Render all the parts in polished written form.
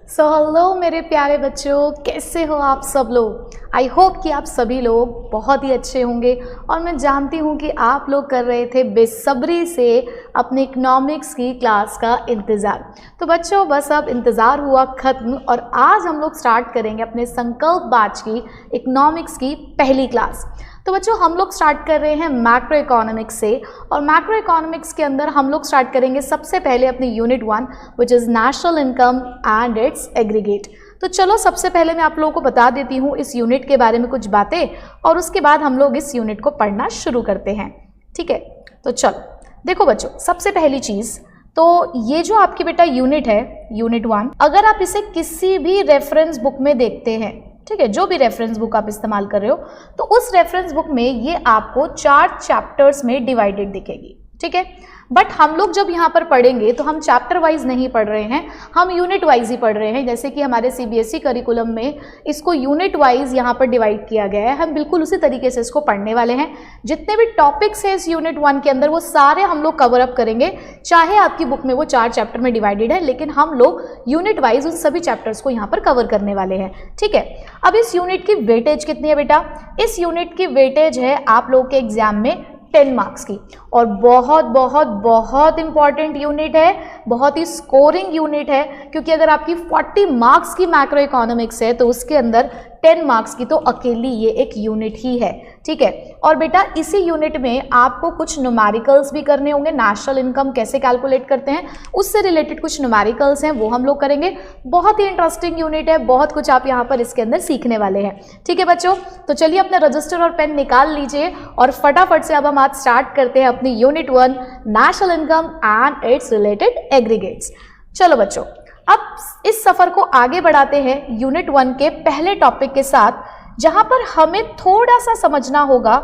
Hello मेरे प्यारे बच्चों, कैसे हो आप सब लोग। आई होप कि आप सभी लोग बहुत ही अच्छे होंगे और मैं जानती हूँ कि आप लोग कर रहे थे बेसब्री से अपने इकोनॉमिक्स की क्लास का इंतज़ार। तो बच्चों बस अब इंतज़ार हुआ ख़त्म और आज हम लोग स्टार्ट करेंगे अपने संकल्प बैच की इकोनॉमिक्स की पहली क्लास। तो बच्चों हम लोग स्टार्ट कर रहे हैं मैक्रो इकोनॉमिक्स से और मैक्रो इकोनॉमिक्स के अंदर हम लोग स्टार्ट करेंगे सबसे पहले अपनी unit 1 which is national income and it's aggregate. तो चलो सबसे पहले मैं आप लोगों को बता देती हूँ इस यूनिट के बारे में कुछ बातें और उसके बाद हम लोग इस यूनिट को पढ़ना शुरू करते हैं। ठीक है, तो चलो देखो बच्चों, सबसे पहली चीज़ तो ये जो आपकी बेटा यूनिट है, यूनिट 1, अगर आप इसे किसी भी रेफरेंस बुक में देखते हैं, ठीक है, जो भी रेफरेंस बुक आप इस्तेमाल कर रहे हो, तो उस रेफरेंस बुक में ये आपको 4 चैप्टर्स में डिवाइडेड दिखेगी। ठीक है, बट हम लोग जब यहाँ पर पढ़ेंगे तो हम चैप्टर वाइज नहीं पढ़ रहे हैं, हम यूनिट वाइज ही पढ़ रहे हैं। जैसे कि हमारे सीबीएसई करिकुलम में इसको यूनिट वाइज यहाँ पर डिवाइड किया गया है, हम बिल्कुल उसी तरीके से इसको पढ़ने वाले हैं। जितने भी टॉपिक्स हैं इस यूनिट 1 के अंदर वो सारे हम लोग कवर अप करेंगे, चाहे आपकी बुक में वो 4 चैप्टर में डिवाइडेड है, लेकिन हम लोग यूनिट वाइज उन सभी चैप्टर्स को यहाँ पर कवर करने वाले हैं। ठीक है, अब इस यूनिट की वेटेज कितनी है बेटा? इस यूनिट की वेटेज है आप लोग के एग्जाम में 10 मार्क्स की और बहुत बहुत बहुत इंपॉर्टेंट यूनिट है, बहुत ही स्कोरिंग यूनिट है, क्योंकि अगर आपकी 40 मार्क्स की मैक्रो इकोनॉमिक्स है तो उसके अंदर 10 मार्क्स की तो अकेली ये एक यूनिट ही है। ठीक है, और बेटा इसी यूनिट में आपको कुछ न्यूमेरिकल्स भी करने होंगे। नेशनल इनकम कैसे कैलकुलेट करते हैं उससे रिलेटेड कुछ न्यूमेरिकल्स हैं, वो हम लोग करेंगे। बहुत ही इंटरेस्टिंग यूनिट है, बहुत कुछ आप यहाँ पर इसके अंदर सीखने वाले हैं। ठीक है बच्चों, तो चलिए अपना रजिस्टर और पेन निकाल लीजिए और फटाफट से अब हम आज स्टार्ट करते हैं अपनी unit 1 national income and it's related aggregates. चलो बच्चों, अब इस सफर को आगे बढ़ाते हैं यूनिट 1 के पहले टॉपिक के साथ, जहां पर हमें थोड़ा सा समझना होगा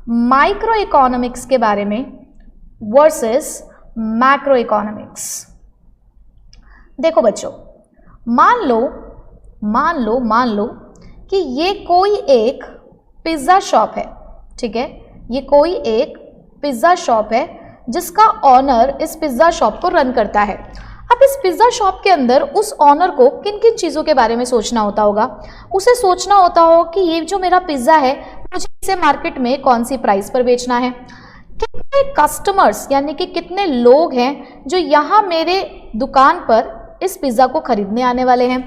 माइक्रो इकोनॉमिक्स के बारे में वर्सेस मैक्रो इकोनॉमिक्स। देखो बच्चों, मान लो कि ये कोई एक पिज्ज़ा शॉप है। ठीक है, ये कोई एक पिज्ज़ा शॉप है जिसका ऑनर इस पिज्ज़ा शॉप को रन करता है। अब इस पिज्ज़ा शॉप के अंदर उस ऑनर को किन किन चीज़ों के बारे में सोचना होता होगा? उसे सोचना होता हो कि ये जो मेरा पिज़्ज़ा है मुझे इसे मार्केट में कौन सी प्राइस पर बेचना है, कितने कस्टमर्स यानी कि कितने लोग हैं जो यहाँ मेरे दुकान पर इस पिज़्ज़ा को खरीदने आने वाले हैं,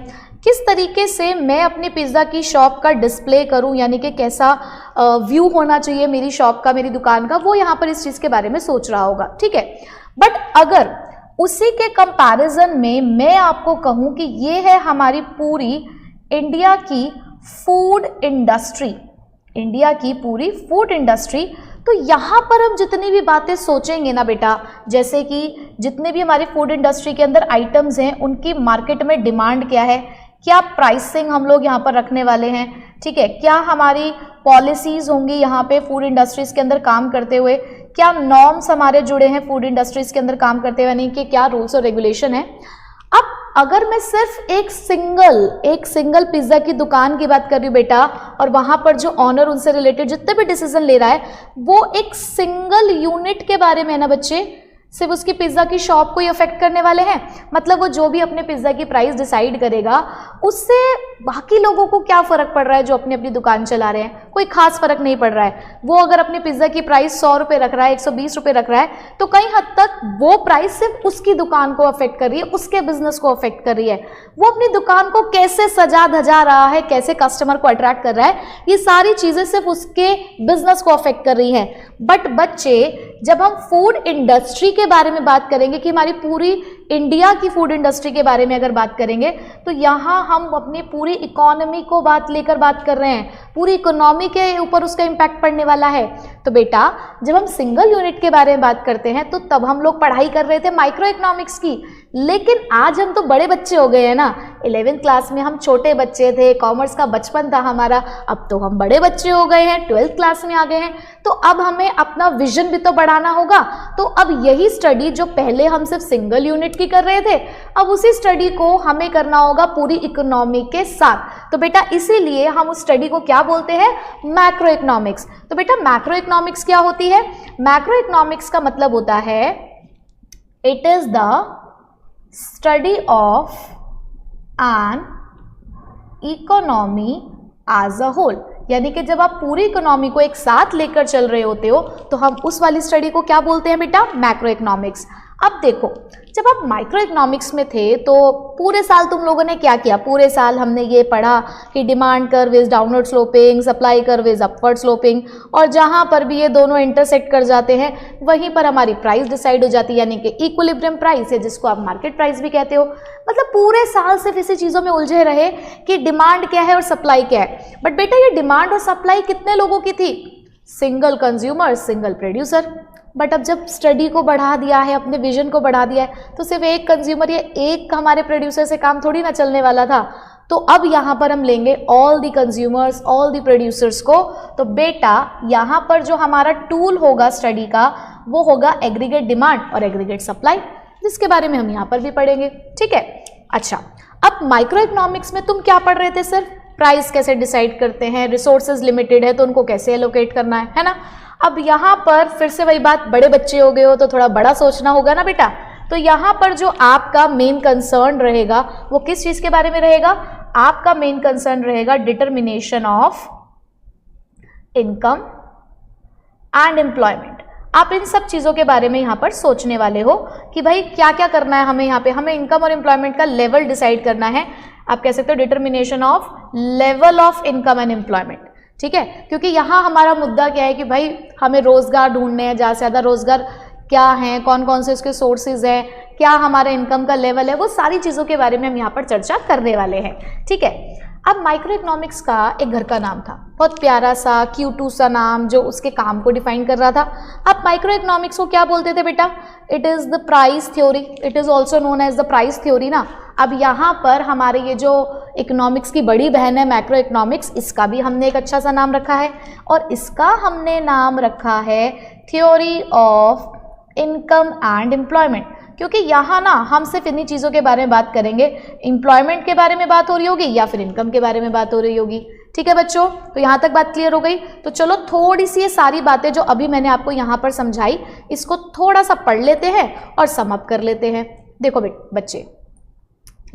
किस तरीके से मैं अपने पिज़्ज़ा की शॉप का डिस्प्ले करूं, यानी कि कैसा व्यू होना चाहिए मेरी शॉप का, मेरी दुकान का, वो यहाँ पर इस चीज़ के बारे में सोच रहा होगा। ठीक है, बट अगर उसी के कंपैरिजन में मैं आपको कहूँ कि ये है हमारी पूरी इंडिया की फूड इंडस्ट्री, इंडिया की पूरी फूड इंडस्ट्री, तो यहाँ पर हम जितनी भी बातें सोचेंगे ना बेटा, जैसे कि जितने भी हमारी फूड इंडस्ट्री के अंदर आइटम्स हैं उनकी मार्केट में डिमांड क्या है, क्या प्राइसिंग हम लोग यहाँ पर रखने वाले हैं, ठीक है, क्या हमारी पॉलिसीज होंगी यहाँ पे फूड इंडस्ट्रीज के अंदर काम करते हुए, क्या नॉर्म्स हमारे जुड़े हैं फूड इंडस्ट्रीज के अंदर काम करते हुए, यानी कि क्या रूल्स और रेगुलेशन है। अब अगर मैं सिर्फ एक सिंगल पिज्जा की दुकान की बात कर रही हूँ बेटा, और वहां पर जो ऑनर उनसे रिलेटेड जितने भी डिसीजन ले रहा है वो एक सिंगल यूनिट के बारे में है ना बच्चे, सिर्फ उसकी पिज्ज़ा की शॉप को ही अफेक्ट करने वाले हैं। मतलब वो जो भी अपने पिज्ज़ा की प्राइस डिसाइड करेगा उससे बाकी लोगों को क्या फ़र्क पड़ रहा है जो अपनी अपनी दुकान चला रहे हैं, कोई खास फ़र्क नहीं पड़ रहा है। वो अगर अपने पिज़्ज़ा की प्राइस 100 रुपये रख रहा है, 120 रुपये रख रहा है, तो कई हद तक वो प्राइस सिर्फ उसकी दुकान को अफेक्ट कर रही है, उसके बिजनेस को अफेक्ट कर रही है। वो अपनी दुकान को कैसे सजा धजा रहा है, कैसे कस्टमर को अट्रैक्ट कर रहा है, ये सारी चीज़ें सिर्फ उसके बिजनेस को अफेक्ट कर रही हैं। बट बच्चे, जब हम फूड इंडस्ट्री के बारे में बात करेंगे कि हमारी पूरी इंडिया की फूड इंडस्ट्री के बारे में अगर बात करेंगे, तो यहाँ हम अपनी पूरी इकोनॉमी को लेकर बात कर रहे हैं, पूरी इकोनॉमी के ऊपर उसका इम्पैक्ट पड़ने वाला है। तो बेटा जब हम सिंगल यूनिट के बारे में बात करते हैं तो तब हम लोग पढ़ाई कर रहे थे माइक्रो इकोनॉमिक्स की, लेकिन आज हम तो बड़े बच्चे हो गए हैं ना। 11th क्लास में हम छोटे बच्चे थे, कॉमर्स का बचपन था हमारा, अब तो हम बड़े बच्चे हो गए हैं, 12th क्लास में आ गए हैं, तो अब हमें अपना विजन भी तो बढ़ाना होगा। तो अब यही स्टडी जो पहले हम सिर्फ सिंगल यूनिट की कर रहे थे, अब उसी स्टडी को हमें करना होगा पूरी इकोनॉमी के साथ। तो बेटा इसीलिए हम उस स्टडी को क्या बोलते हैं? Macro economics. तो बेटा मैक्रो इकोनॉमिक्स क्या होती है? मैक्रो इकोनॉमिक्स का मतलब होता है it is the study of an economy as a whole, यानी कि जब आप पूरी इकोनॉमी को एक साथ लेकर चल रहे होते हो तो हम उस वाली स्टडी को क्या बोलते हैं बेटा, मैक्रो इकोनॉमिक्स। अब देखो, जब आप माइक्रो इकोनॉमिक्स में थे तो पूरे साल तुम लोगों ने क्या किया, पूरे साल हमने ये पढ़ा कि demand curve is downward sloping, supply curve is upward sloping, और जहां पर भी ये दोनों इंटरसेक्ट कर जाते हैं वहीं पर हमारी प्राइस डिसाइड हो जाती है, यानी कि इक्विलिब्रियम प्राइस है, जिसको आप मार्केट प्राइस भी कहते हो। मतलब पूरे साल सिर्फ इसी चीज़ों में उलझे रहे कि डिमांड क्या है और सप्लाई क्या है। बट बेटा ये डिमांड और सप्लाई कितने लोगों की थी, single consumer, single producer. But अब जब स्टडी को बढ़ा दिया है, अपने विजन को बढ़ा दिया है, तो सिर्फ एक कंज्यूमर या एक हमारे प्रोड्यूसर से काम थोड़ी ना चलने वाला था। तो अब यहाँ पर हम लेंगे all the consumers, all the producers को। तो बेटा यहाँ पर जो हमारा टूल होगा स्टडी का वो होगा एग्रीगेट डिमांड और एग्रीगेट सप्लाई, जिसके बारे में हम यहाँ पर भी पढ़ेंगे। ठीक है, अच्छा अब माइक्रो इकोनॉमिक्स में तुम क्या पढ़ रहे थे, सिर्फ प्राइस कैसे डिसाइड करते हैं, रिसोर्सेज लिमिटेड है तो उनको कैसे एलोकेट करना है ना। अब यहाँ पर फिर से वही बात, बड़े बच्चे हो गए हो तो थोड़ा बड़ा सोचना होगा ना बेटा। तो यहाँ पर जो आपका मेन कंसर्न रहेगा वो किस चीज के बारे में रहेगा, आपका मेन कंसर्न रहेगा determination of income and employment. आप इन सब चीजों के बारे में यहाँ पर सोचने वाले हो कि भाई क्या क्या करना है हमें, यहाँ पे हमें इनकम और एम्प्लॉयमेंट का लेवल डिसाइड करना है। आप कह सकते हो determination of level of income and employment. ठीक है, क्योंकि यहाँ हमारा मुद्दा क्या है कि भाई हमें रोजगार ढूंढने हैं, ज़्यादा से ज़्यादा रोजगार क्या हैं, कौन कौन से उसके सोर्सेज हैं, क्या हमारा इनकम का लेवल है, वो सारी चीज़ों के बारे में हम यहाँ पर चर्चा करने वाले हैं। ठीक है, अब माइक्रो इकोनॉमिक्स का एक घर का नाम था, बहुत प्यारा सा क्यूटू सा नाम जो उसके काम को डिफाइन कर रहा था। अब माइक्रो इकोनॉमिक्स को क्या बोलते थे बेटा, it is the price theory, it is also known as the price theory ना। अब यहाँ पर हमारे ये जो इकोनॉमिक्स की बड़ी बहन है मैक्रो इकोनॉमिक्स, इसका भी हमने एक अच्छा सा नाम रखा है और इसका हमने नाम रखा है theory of income and employment. क्योंकि यहाँ ना हम सिर्फ इन्हीं चीज़ों के बारे में बात करेंगे, एम्प्लॉयमेंट के बारे में बात हो रही होगी या फिर इनकम के बारे में बात हो रही होगी। ठीक है बच्चों, तो यहाँ तक बात क्लियर हो गई। तो चलो थोड़ी सी ये सारी बातें जो अभी मैंने आपको यहाँ पर समझाई, इसको थोड़ा सा पढ़ लेते हैं और सम अप कर लेते हैं। देखो बच्चे,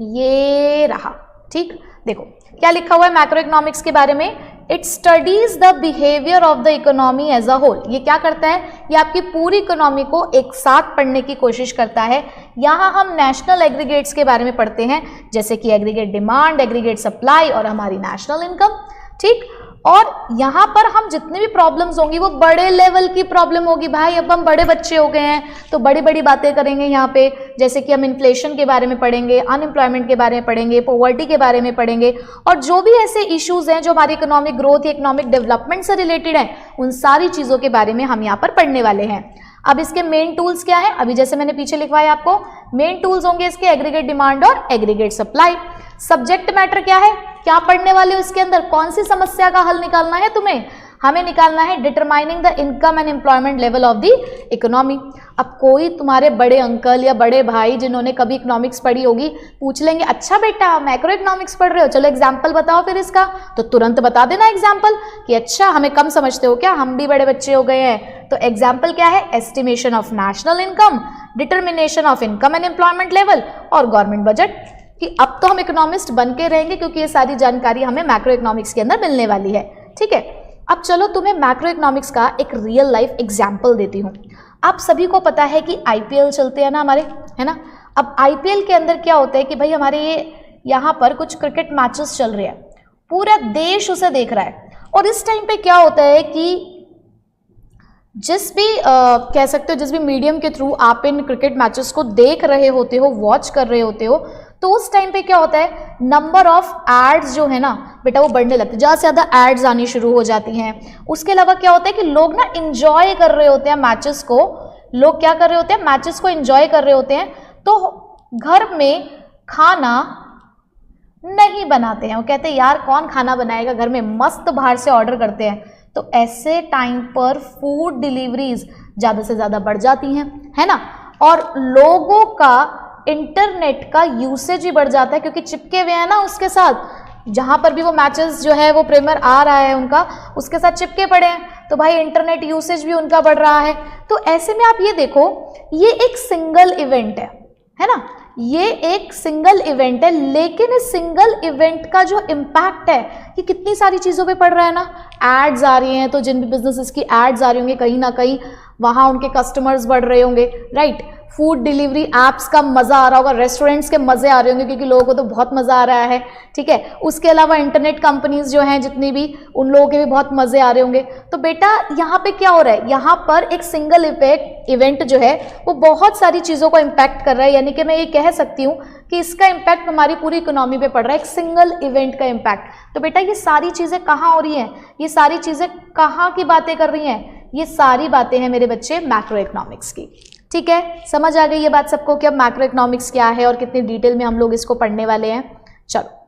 ये रहा, ठीक, देखो क्या लिखा हुआ है मैक्रो इकोनॉमिक्स के बारे में, it studies the behaviour of the economy as a whole. ये क्या करता है, ये आपकी पूरी इकोनॉमी को एक साथ पढ़ने की कोशिश करता है। यहाँ हम नेशनल एग्रीगेट्स के बारे में पढ़ते हैं, जैसे कि एग्रीगेट डिमांड, एग्रीगेट सप्लाई और हमारी नेशनल इनकम। ठीक, और यहाँ पर हम जितनी भी प्रॉब्लम्स होंगी वो बड़े लेवल की प्रॉब्लम होगी। भाई अब हम बड़े बच्चे हो गए हैं तो बड़ी बड़ी बातें करेंगे यहाँ पे, जैसे कि हम इन्फ्लेशन के बारे में पढ़ेंगे, अनएम्प्लॉयमेंट के बारे में पढ़ेंगे, पॉवर्टी के बारे में पढ़ेंगे, और जो भी ऐसे इश्यूज हैं जो हमारी इकोनॉमिक ग्रोथ या इकोनॉमिक डेवलपमेंट से रिलेटेड हैं, उन सारी चीज़ों के बारे में हम यहाँ पर पढ़ने वाले हैं। अब इसके मेन टूल्स क्या है, अभी जैसे मैंने पीछे लिखवाया आपको, मेन टूल्स होंगे इसके एग्रीगेट डिमांड और एग्रीगेट सप्लाई। सब्जेक्ट मैटर क्या है, क्या पढ़ने वाले हो इसके अंदर, कौन सी समस्या का हल निकालना है तुम्हें, हमें निकालना है determining the income and employment level of the economy. अब कोई तुम्हारे बड़े अंकल या बड़े भाई जिन्होंने कभी इकोनॉमिक्स पढ़ी होगी पूछ लेंगे, अच्छा बेटा मैक्रो इकोनॉमिक्स पढ़ रहे हो, चलो एग्जाम्पल बताओ फिर इसका, तो तुरंत बता देना एग्जाम्पल कि अच्छा हमें कम समझते हो क्या, हम भी बड़े बच्चे हो गए हैं। तो एग्जाम्पल क्या है, estimation of national income, determination of income and employment level और गवर्नमेंट बजट। कि अब तो हम इकोनॉमिस्ट बन के रहेंगे क्योंकि ये सारी जानकारी हमें मैक्रो इकोनॉमिक्स के अंदर मिलने वाली है। ठीक है, अब चलो तुम्हें मैक्रो इकोनॉमिक्स का एक रियल लाइफ एग्जाम्पल देती हूँ। आप सभी को पता है कि आईपीएल चलते हैं ना हमारे, है ना। अब आईपीएल के अंदर क्या होता है कि भाई हमारे ये यहाँ पर कुछ क्रिकेट मैचेस चल रहे हैं, पूरा देश उसे देख रहा है, और इस टाइम पे क्या होता है कि जिस भी कह सकते हो जिस भी मीडियम के थ्रू आप इन क्रिकेट मैचेस को देख रहे होते हो, वॉच कर रहे होते हो, तो उस टाइम पे क्या होता है, नंबर ऑफ एड्स जो है ना बेटा वो बढ़ने लगते हैं, ज़्यादा से ज़्यादा एड्स आनी शुरू हो जाती हैं। उसके अलावा क्या होता है कि लोग ना इंजॉय कर रहे होते हैं मैचेस को, लोग क्या कर रहे होते हैं, मैचेस को इंजॉय कर रहे होते हैं, तो घर में खाना नहीं बनाते हैं। वो कहते हैं यार कौन खाना बनाएगा घर में, मस्त बाहर से ऑर्डर करते हैं। तो ऐसे टाइम पर फूड डिलीवरीज ज़्यादा से ज़्यादा बढ़ जाती हैं, है ना, और लोगों का इंटरनेट का यूसेज भी बढ़ जाता है क्योंकि चिपके हुए हैं ना उसके साथ, जहाँ पर भी वो मैचेस जो है वो प्रीमियर आ रहा है उनका, उसके साथ चिपके पड़े हैं, तो भाई इंटरनेट यूसेज भी उनका बढ़ रहा है। तो ऐसे में आप ये देखो, ये एक सिंगल इवेंट है ना, ये एक सिंगल इवेंट है, लेकिन इस सिंगल इवेंट का जो इम्पैक्ट है ये कितनी सारी चीज़ों पे पड़ रहा है ना। एड्स आ रही हैं, तो जिन भी बिजनेसेस की एड्स आ रही होंगी कहीं ना कहीं वहाँ उनके कस्टमर्स बढ़ रहे होंगे, राइट। फूड डिलीवरी एप्स का मज़ा आ रहा होगा, रेस्टोरेंट्स के मज़े आ रहे होंगे क्योंकि लोगों को तो बहुत मज़ा आ रहा है, ठीक है। उसके अलावा इंटरनेट कंपनीज जो हैं जितनी भी, उन लोगों के भी बहुत मज़े आ रहे होंगे। तो बेटा यहाँ पे क्या हो रहा है, यहाँ पर एक सिंगल इवेंट जो है वो बहुत सारी चीज़ों को इम्पैक्ट कर रहा है, यानी कि मैं ये कह सकती हूँ कि इसका इम्पैक्ट हमारी पूरी इकोनॉमी पे पड़ रहा है, एक सिंगल इवेंट का इम्पैक्ट। तो बेटा ये सारी चीज़ें कहाँ हो रही हैं, ये सारी चीज़ें कहाँ की बातें कर रही हैं, ये सारी बातें हैं मेरे बच्चे मैक्रो इकोनॉमिक्स की, ठीक है। समझ आ गई ये बात सबको कि अब मैक्रो इकोनॉमिक्स क्या है और कितनी डिटेल में हम लोग इसको पढ़ने वाले हैं। चलो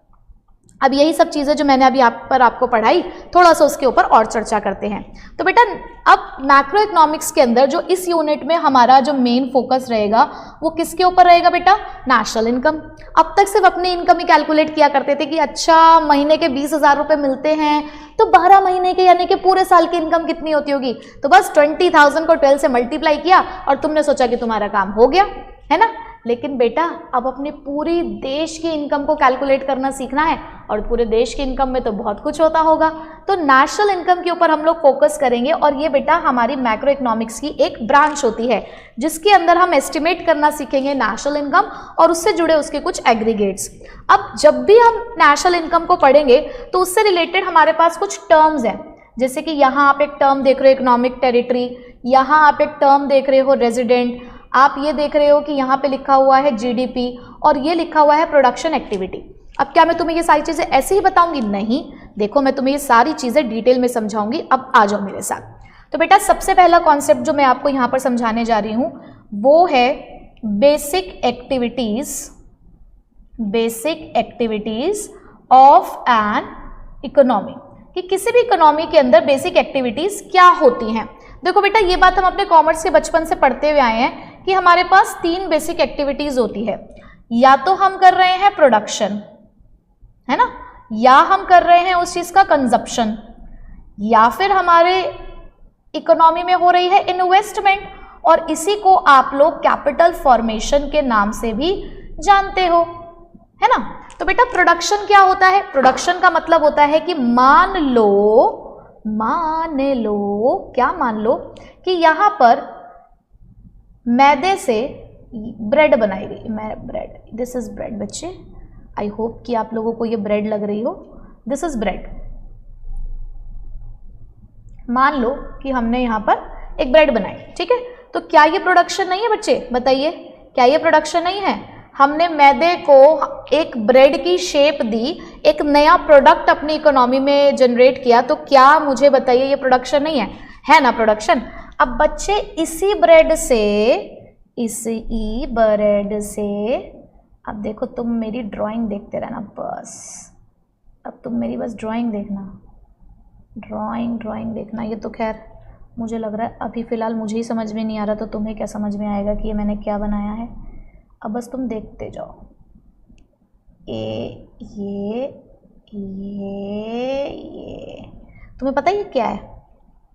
अब यही सब चीज़ें जो मैंने अभी आपको पढ़ाई, थोड़ा सा उसके ऊपर और चर्चा करते हैं। तो बेटा अब मैक्रो इकोनॉमिक्स के अंदर जो इस यूनिट में हमारा जो मेन फोकस रहेगा वो किसके ऊपर रहेगा बेटा, नेशनल इनकम। अब तक सिर्फ अपनी इनकम ही कैलकुलेट किया करते थे कि अच्छा महीने के 20,000 रुपये मिलते हैं तो 12 महीने के यानी कि पूरे साल की इनकम कितनी होती होगी, तो बस 20,000 को 12 से मल्टीप्लाई किया और तुमने सोचा कि तुम्हारा काम हो गया, है ना। लेकिन बेटा अब अपने पूरी देश की इनकम को कैलकुलेट करना सीखना है, और पूरे देश की इनकम में तो बहुत कुछ होता होगा। तो नेशनल इनकम के ऊपर हम लोग फोकस करेंगे, और ये बेटा हमारी मैक्रो इकोनॉमिक्स की एक ब्रांच होती है जिसके अंदर हम एस्टिमेट करना सीखेंगे नेशनल इनकम और उससे जुड़े उसके कुछ एग्रीगेट्स। अब जब भी हम नेशनल इनकम को पढ़ेंगे तो उससे रिलेटेड हमारे पास कुछ टर्म्स हैं, जैसे कि यहाँ आप एक टर्म देख रहे हो इकोनॉमिक टेरिटरी, यहाँ आप एक टर्म देख रहे हो रेजिडेंट, आप ये देख रहे हो कि यहाँ पे लिखा हुआ है जीडीपी और ये लिखा हुआ है प्रोडक्शन एक्टिविटी। अब क्या मैं तुम्हें ये सारी चीज़ें ऐसे ही बताऊंगी, नहीं, देखो मैं तुम्हें ये सारी चीज़ें डिटेल में समझाऊंगी। अब आ जाओ मेरे साथ। तो बेटा सबसे पहला कॉन्सेप्ट जो मैं आपको यहाँ पर समझाने जा रही हूँ वो है basic activities of an economy, कि किसी भी इकोनॉमी के अंदर बेसिक एक्टिविटीज क्या होती हैं। देखो बेटा ये बात हम अपने कॉमर्स के बचपन से पढ़ते हुए आए हैं कि हमारे पास 3 बेसिक एक्टिविटीज होती है, या तो हम कर रहे हैं प्रोडक्शन, है ना, या हम कर रहे हैं उस चीज का कंजप्शन, या फिर हमारे इकोनॉमी में हो रही है इन्वेस्टमेंट, और इसी को आप लोग कैपिटल फॉर्मेशन के नाम से भी जानते हो, है ना। तो बेटा प्रोडक्शन क्या होता है, प्रोडक्शन का मतलब होता है कि मान लो क्या, मान लो कि यहां पर मैदे से ब्रेड बनाई गई, ब्रेड, दिस इज ब्रेड बच्चे, आई होप कि आप लोगों को ये ब्रेड लग रही हो, दिस इज ब्रेड। मान लो कि हमने यहां पर एक ब्रेड बनाई, ठीक है, तो क्या ये प्रोडक्शन नहीं है बच्चे, बताइए क्या ये प्रोडक्शन नहीं है। हमने मैदे को एक ब्रेड की शेप दी, एक नया प्रोडक्ट अपनी इकोनॉमी में जनरेट किया, तो क्या मुझे बताइए ये प्रोडक्शन नहीं है ना प्रोडक्शन। अब बच्चे इसी ब्रेड से अब देखो तुम मेरी ड्राइंग देखते रहना बस, अब तुम मेरी बस ड्राइंग देखना, ड्राइंग देखना। ये तो खैर मुझे लग रहा है अभी फ़िलहाल मुझे ही समझ में नहीं आ रहा, तो तुम्हें क्या समझ में आएगा कि ये मैंने क्या बनाया है। अब बस तुम देखते जाओ, ये तुम्हें पता है ये क्या है,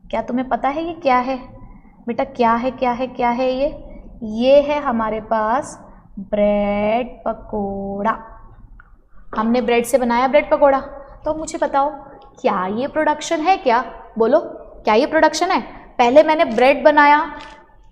क्या तुम्हें पता है ये क्या है बेटा, क्या है ये है हमारे पास ब्रेड पकोड़ा। हमने ब्रेड से बनाया ब्रेड पकोड़ा, तो मुझे बताओ क्या ये प्रोडक्शन है, क्या बोलो क्या ये प्रोडक्शन है। पहले मैंने ब्रेड बनाया,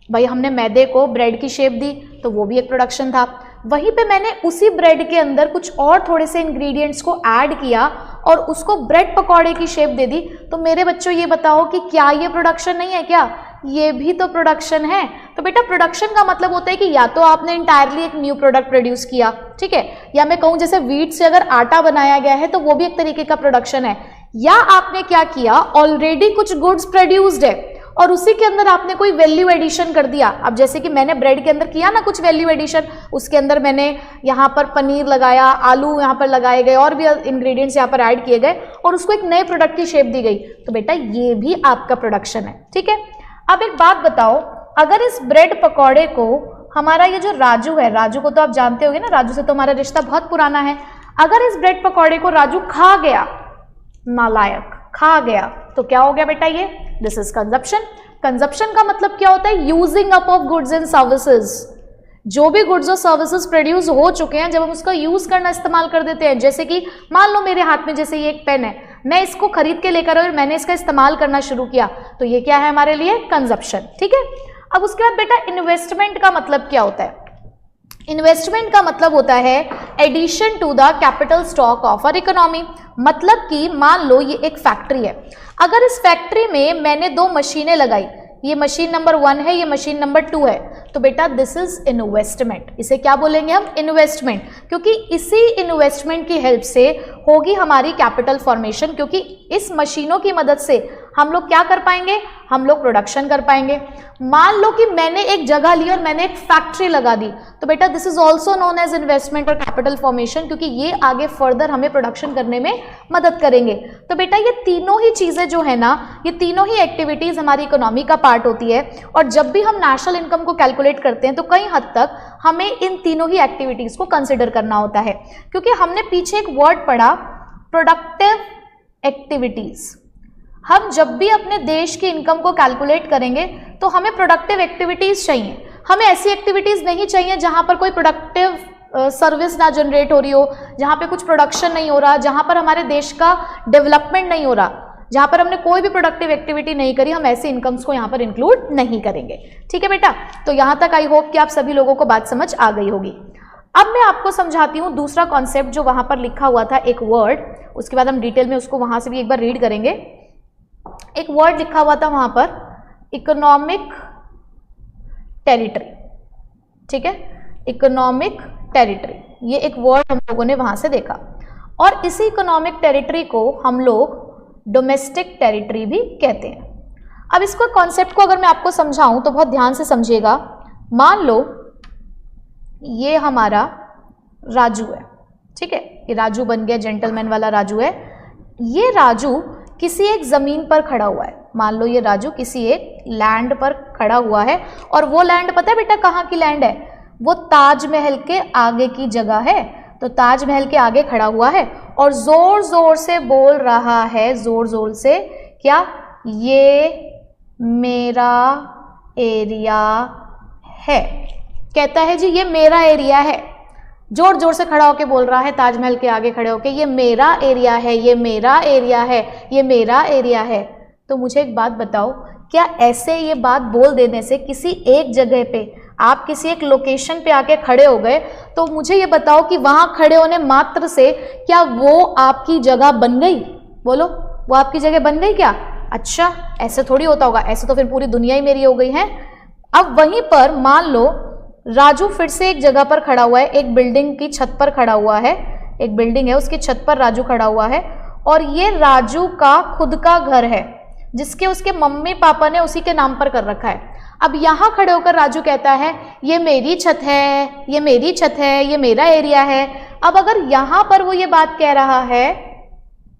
भाई हमने मैदे को ब्रेड की शेप दी, तो वो भी एक प्रोडक्शन था। वहीं पे मैंने उसी ब्रेड के अंदर कुछ और थोड़े से इंग्रेडिएंट्स को ऐड किया और उसको ब्रेड पकौड़े की शेप दे दी। तो मेरे बच्चों ये बताओ कि क्या ये प्रोडक्शन नहीं है, क्या ये भी तो प्रोडक्शन है। तो बेटा प्रोडक्शन का मतलब होता है कि या तो आपने इंटायरली एक न्यू प्रोडक्ट प्रोड्यूस किया, ठीक है, या मैं कहूँ जैसे व्हीट से अगर आटा बनाया गया है तो वो भी एक तरीके का प्रोडक्शन है, या आपने क्या किया ऑलरेडी कुछ गुड्स प्रोड्यूस्ड है और उसी के अंदर आपने कोई वैल्यू एडिशन कर दिया। अब जैसे कि मैंने ब्रेड के अंदर किया ना कुछ वैल्यू एडिशन, उसके अंदर मैंने यहाँ पर पनीर लगाया, आलू यहाँ पर लगाए गए और भी इंग्रेडिएंट्स यहाँ पर ऐड किए गए और उसको एक नए प्रोडक्ट की शेप दी गई, तो बेटा ये भी आपका प्रोडक्शन है, ठीक है। अब एक बात बताओ, अगर इस ब्रेड पकौड़े को हमारा ये जो राजू है, राजू को तो आप जानते होंगे ना, राजू से तो हमारा रिश्ता बहुत पुराना है, अगर इस ब्रेड पकौड़े को राजू खा गया, नालायक खा गया, तो क्या हो गया बेटा ये, दिस इज कंजप्शन। कंजप्शन का मतलब क्या होता है, using up of goods and services, जो भी गुड्स और सर्विसेज प्रोड्यूस हो चुके हैं, जब हम उसका यूज करना इस्तेमाल कर देते हैं, जैसे कि मान लो मेरे हाथ में जैसे ये एक पेन है, मैं इसको खरीद के लेकर और मैंने इसका इस्तेमाल करना शुरू किया, तो ये क्या है हमारे लिए? कंजप्शन। ठीक है। अब उसके बाद बेटा इन्वेस्टमेंट का मतलब क्या होता है? इन्वेस्टमेंट का मतलब होता है addition to the capital stock of our economy. मतलब कि मान लो ये एक फैक्ट्री है, अगर इस फैक्ट्री में मैंने 2 मशीनें लगाई, ये मशीन नंबर 1 है, ये मशीन नंबर 2 है, तो बेटा दिस इज इन्वेस्टमेंट। इसे क्या बोलेंगे हम? इन्वेस्टमेंट, क्योंकि इसी इन्वेस्टमेंट की हेल्प से होगी हमारी कैपिटल फॉर्मेशन, क्योंकि इस मशीनों की मदद से हम लोग क्या कर पाएंगे? हम लोग प्रोडक्शन कर पाएंगे। मान लो कि मैंने एक जगह ली और मैंने एक फैक्ट्री लगा दी, तो बेटा this is also known as investment और कैपिटल फॉर्मेशन, क्योंकि ये आगे फर्दर हमें प्रोडक्शन करने में मदद करेंगे। तो बेटा ये तीनों ही चीजें जो है ना, ये तीनों ही एक्टिविटीज हमारी इकोनॉमी का पार्ट होती है। और जब भी हम नेशनल इनकम को कैलकुलेट करते हैं तो कई हद तक हमें इन तीनों ही एक्टिविटीज को कंसिडर करना होता है, क्योंकि हमने पीछे एक वर्ड पढ़ा, प्रोडक्टिव एक्टिविटीज। हम जब भी अपने देश की इनकम को कैलकुलेट करेंगे तो हमें प्रोडक्टिव एक्टिविटीज चाहिए। हमें ऐसी एक्टिविटीज नहीं चाहिए जहां पर कोई प्रोडक्टिव सर्विस ना जनरेट हो रही हो, जहां पे कुछ प्रोडक्शन नहीं हो रहा, जहां पर हमारे देश का डेवलपमेंट नहीं हो रहा, जहां पर हमने कोई भी प्रोडक्टिव एक्टिविटी नहीं करी, हम ऐसे इनकम्स को यहां पर इंक्लूड नहीं करेंगे। ठीक है बेटा, तो यहां तक आई होप कि आप सभी लोगों को बात समझ आ गई होगी। अब मैं आपको समझाती हूँ दूसरा कॉन्सेप्ट जो वहां पर लिखा हुआ था, एक वर्ड, उसके बाद हम डिटेल में उसको वहां से भी एक बार रीड करेंगे। एक वर्ड लिखा हुआ था वहां पर, इकोनॉमिक टेरिटरी। ठीक है, इकोनॉमिक टेरिटरी, ये एक वर्ड हम लोगों ने वहां से देखा, और इसी इकोनॉमिक टेरिटरी को हम लोग डोमेस्टिक टेरिटरी भी कहते हैं। अब इसको कॉन्सेप्ट को अगर मैं आपको समझाऊं तो बहुत ध्यान से समझिएगा। मान लो ये हमारा राजू है, ठीक है, ये राजू बन गया, जेंटलमैन वाला राजू है। ये राजू किसी एक जमीन पर खड़ा हुआ है। मान लो ये राजू किसी एक लैंड पर खड़ा हुआ है, और वो लैंड पता है बेटा कहाँ की लैंड है? वो ताजमहल के आगे की जगह है। तो ताजमहल के आगे खड़ा हुआ है और जोर जोर से बोल रहा है, जोर जोर से, क्या? ये मेरा एरिया है। कहता है जी ये मेरा एरिया है, जोर जोर से खड़ा होके बोल रहा है ताजमहल के आगे खड़े होके, ये मेरा एरिया है, ये मेरा एरिया है, ये मेरा एरिया है। तो मुझे एक बात बताओ, क्या ऐसे ये बात बोल देने से किसी एक जगह पे, आप किसी एक लोकेशन पे आके खड़े हो गए, तो मुझे ये बताओ कि वहां खड़े होने मात्र से क्या वो आपकी जगह बन गई? बोलो, वो आपकी जगह बन गई क्या? अच्छा, ऐसे थोड़ी होता होगा, ऐसे तो फिर पूरी दुनिया ही मेरी हो गई है। अब वहीं पर मान लो राजू फिर से एक जगह पर खड़ा हुआ है, एक बिल्डिंग की छत पर खड़ा हुआ है, एक बिल्डिंग है उसकी छत पर राजू खड़ा हुआ है, और ये राजू का खुद का घर है जिसके उसके मम्मी पापा ने उसी के नाम पर कर रखा है। अब यहाँ खड़े होकर राजू कहता है ये मेरी छत है, ये मेरी छत है, ये मेरा एरिया है। अब अगर यहाँ पर वो ये बात कह रहा है,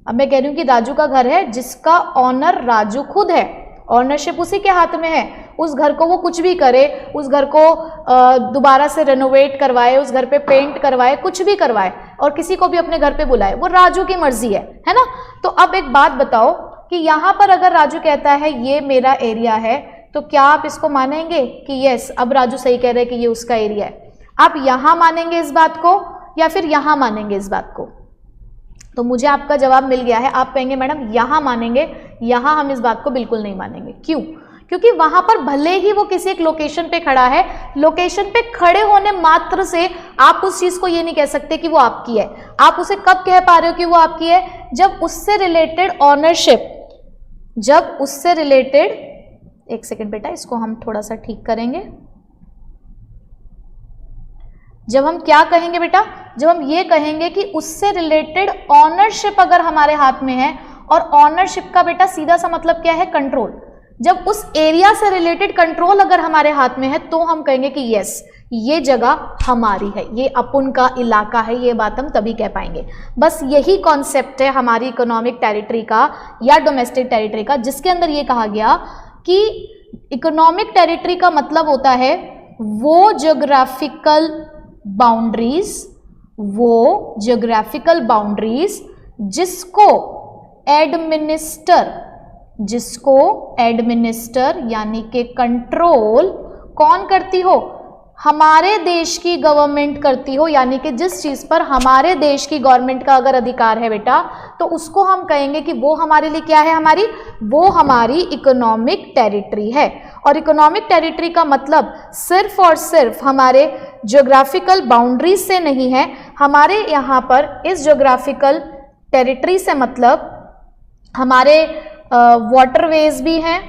अब मैं कह रही हूँ कि राजू का घर है जिसका ऑनर राजू खुद है, ऑनरशिप उसी के हाथ में है, उस घर को वो कुछ भी करे, उस घर को दोबारा से रेनोवेट करवाए, उस घर पे पेंट करवाए, कुछ भी करवाए, और किसी को भी अपने घर पे बुलाए, वो राजू की मर्जी है ना। तो अब एक बात बताओ कि यहाँ पर अगर राजू कहता है ये मेरा एरिया है, तो क्या आप इसको मानेंगे कि यस अब राजू सही कह रहे हैं कि ये उसका एरिया है? आप यहाँ मानेंगे इस बात को या फिर यहाँ मानेंगे इस बात को? तो मुझे आपका जवाब मिल गया है, आप कहेंगे मैडम यहाँ मानेंगे, यहाँ हम इस बात को बिल्कुल नहीं मानेंगे। क्यों? क्योंकि वहां पर भले ही वो किसी एक लोकेशन पे खड़ा है, लोकेशन पे खड़े होने मात्र से आप उस चीज को ये नहीं कह सकते कि वो आपकी है। आप उसे कब कह पा रहे हो कि वो आपकी है? जब उससे रिलेटेड ऑनरशिप, जब उससे रिलेटेड, एक सेकेंड बेटा इसको हम थोड़ा सा ठीक करेंगे। जब हम क्या कहेंगे बेटा? जब हम ये कहेंगे कि उससे रिलेटेड ऑनरशिप अगर हमारे हाथ में है, और ऑनरशिप का बेटा सीधा सा मतलब क्या है? कंट्रोल। जब उस एरिया से रिलेटेड कंट्रोल अगर हमारे हाथ में है तो हम कहेंगे कि यस ये जगह हमारी है, ये अपन का इलाका है, ये बात हम तभी कह पाएंगे। बस यही कॉन्सेप्ट है हमारी इकोनॉमिक टेरिटरी का या डोमेस्टिक टेरिटरी का, जिसके अंदर ये कहा गया कि इकोनॉमिक टेरिटरी का मतलब होता है वो ज्योग्राफिकल बाउंड्रीज, वो ज्योग्राफिकल बाउंड्रीज जिसको एडमिनिस्टर यानी कि कंट्रोल कौन करती हो? हमारे देश की गवर्नमेंट करती हो, यानी कि जिस चीज पर हमारे देश की गवर्नमेंट का अगर अधिकार है बेटा, तो उसको हम कहेंगे कि वो हमारे लिए क्या है, वो हमारी इकोनॉमिक टेरिटरी है। और इकोनॉमिक टेरिटरी का मतलब सिर्फ और सिर्फ हमारे ज्योग्राफिकल बाउंड्रीज से नहीं है। हमारे यहाँ पर इस ज्योग्राफिकल टेरिटरी से मतलब हमारे वाटरवेज भी हैं,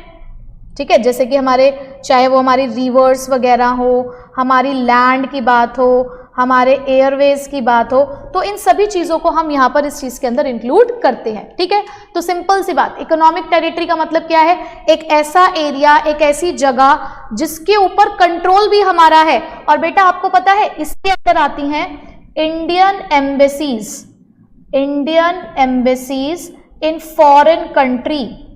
ठीक है, जैसे कि हमारे, चाहे वो हमारी रिवर्स वगैरह हो, हमारी लैंड की बात हो, हमारे एयरवेज की बात हो, तो इन सभी चीज़ों को हम यहाँ पर इस चीज़ के अंदर इंक्लूड करते हैं। ठीक है, तो सिंपल सी बात, इकोनॉमिक टेरिटरी का मतलब क्या है, एक ऐसा एरिया, एक ऐसी जगह जिसके ऊपर कंट्रोल भी हमारा है। और बेटा आपको पता है इसके अंदर आती हैं Indian embassies in foreign country,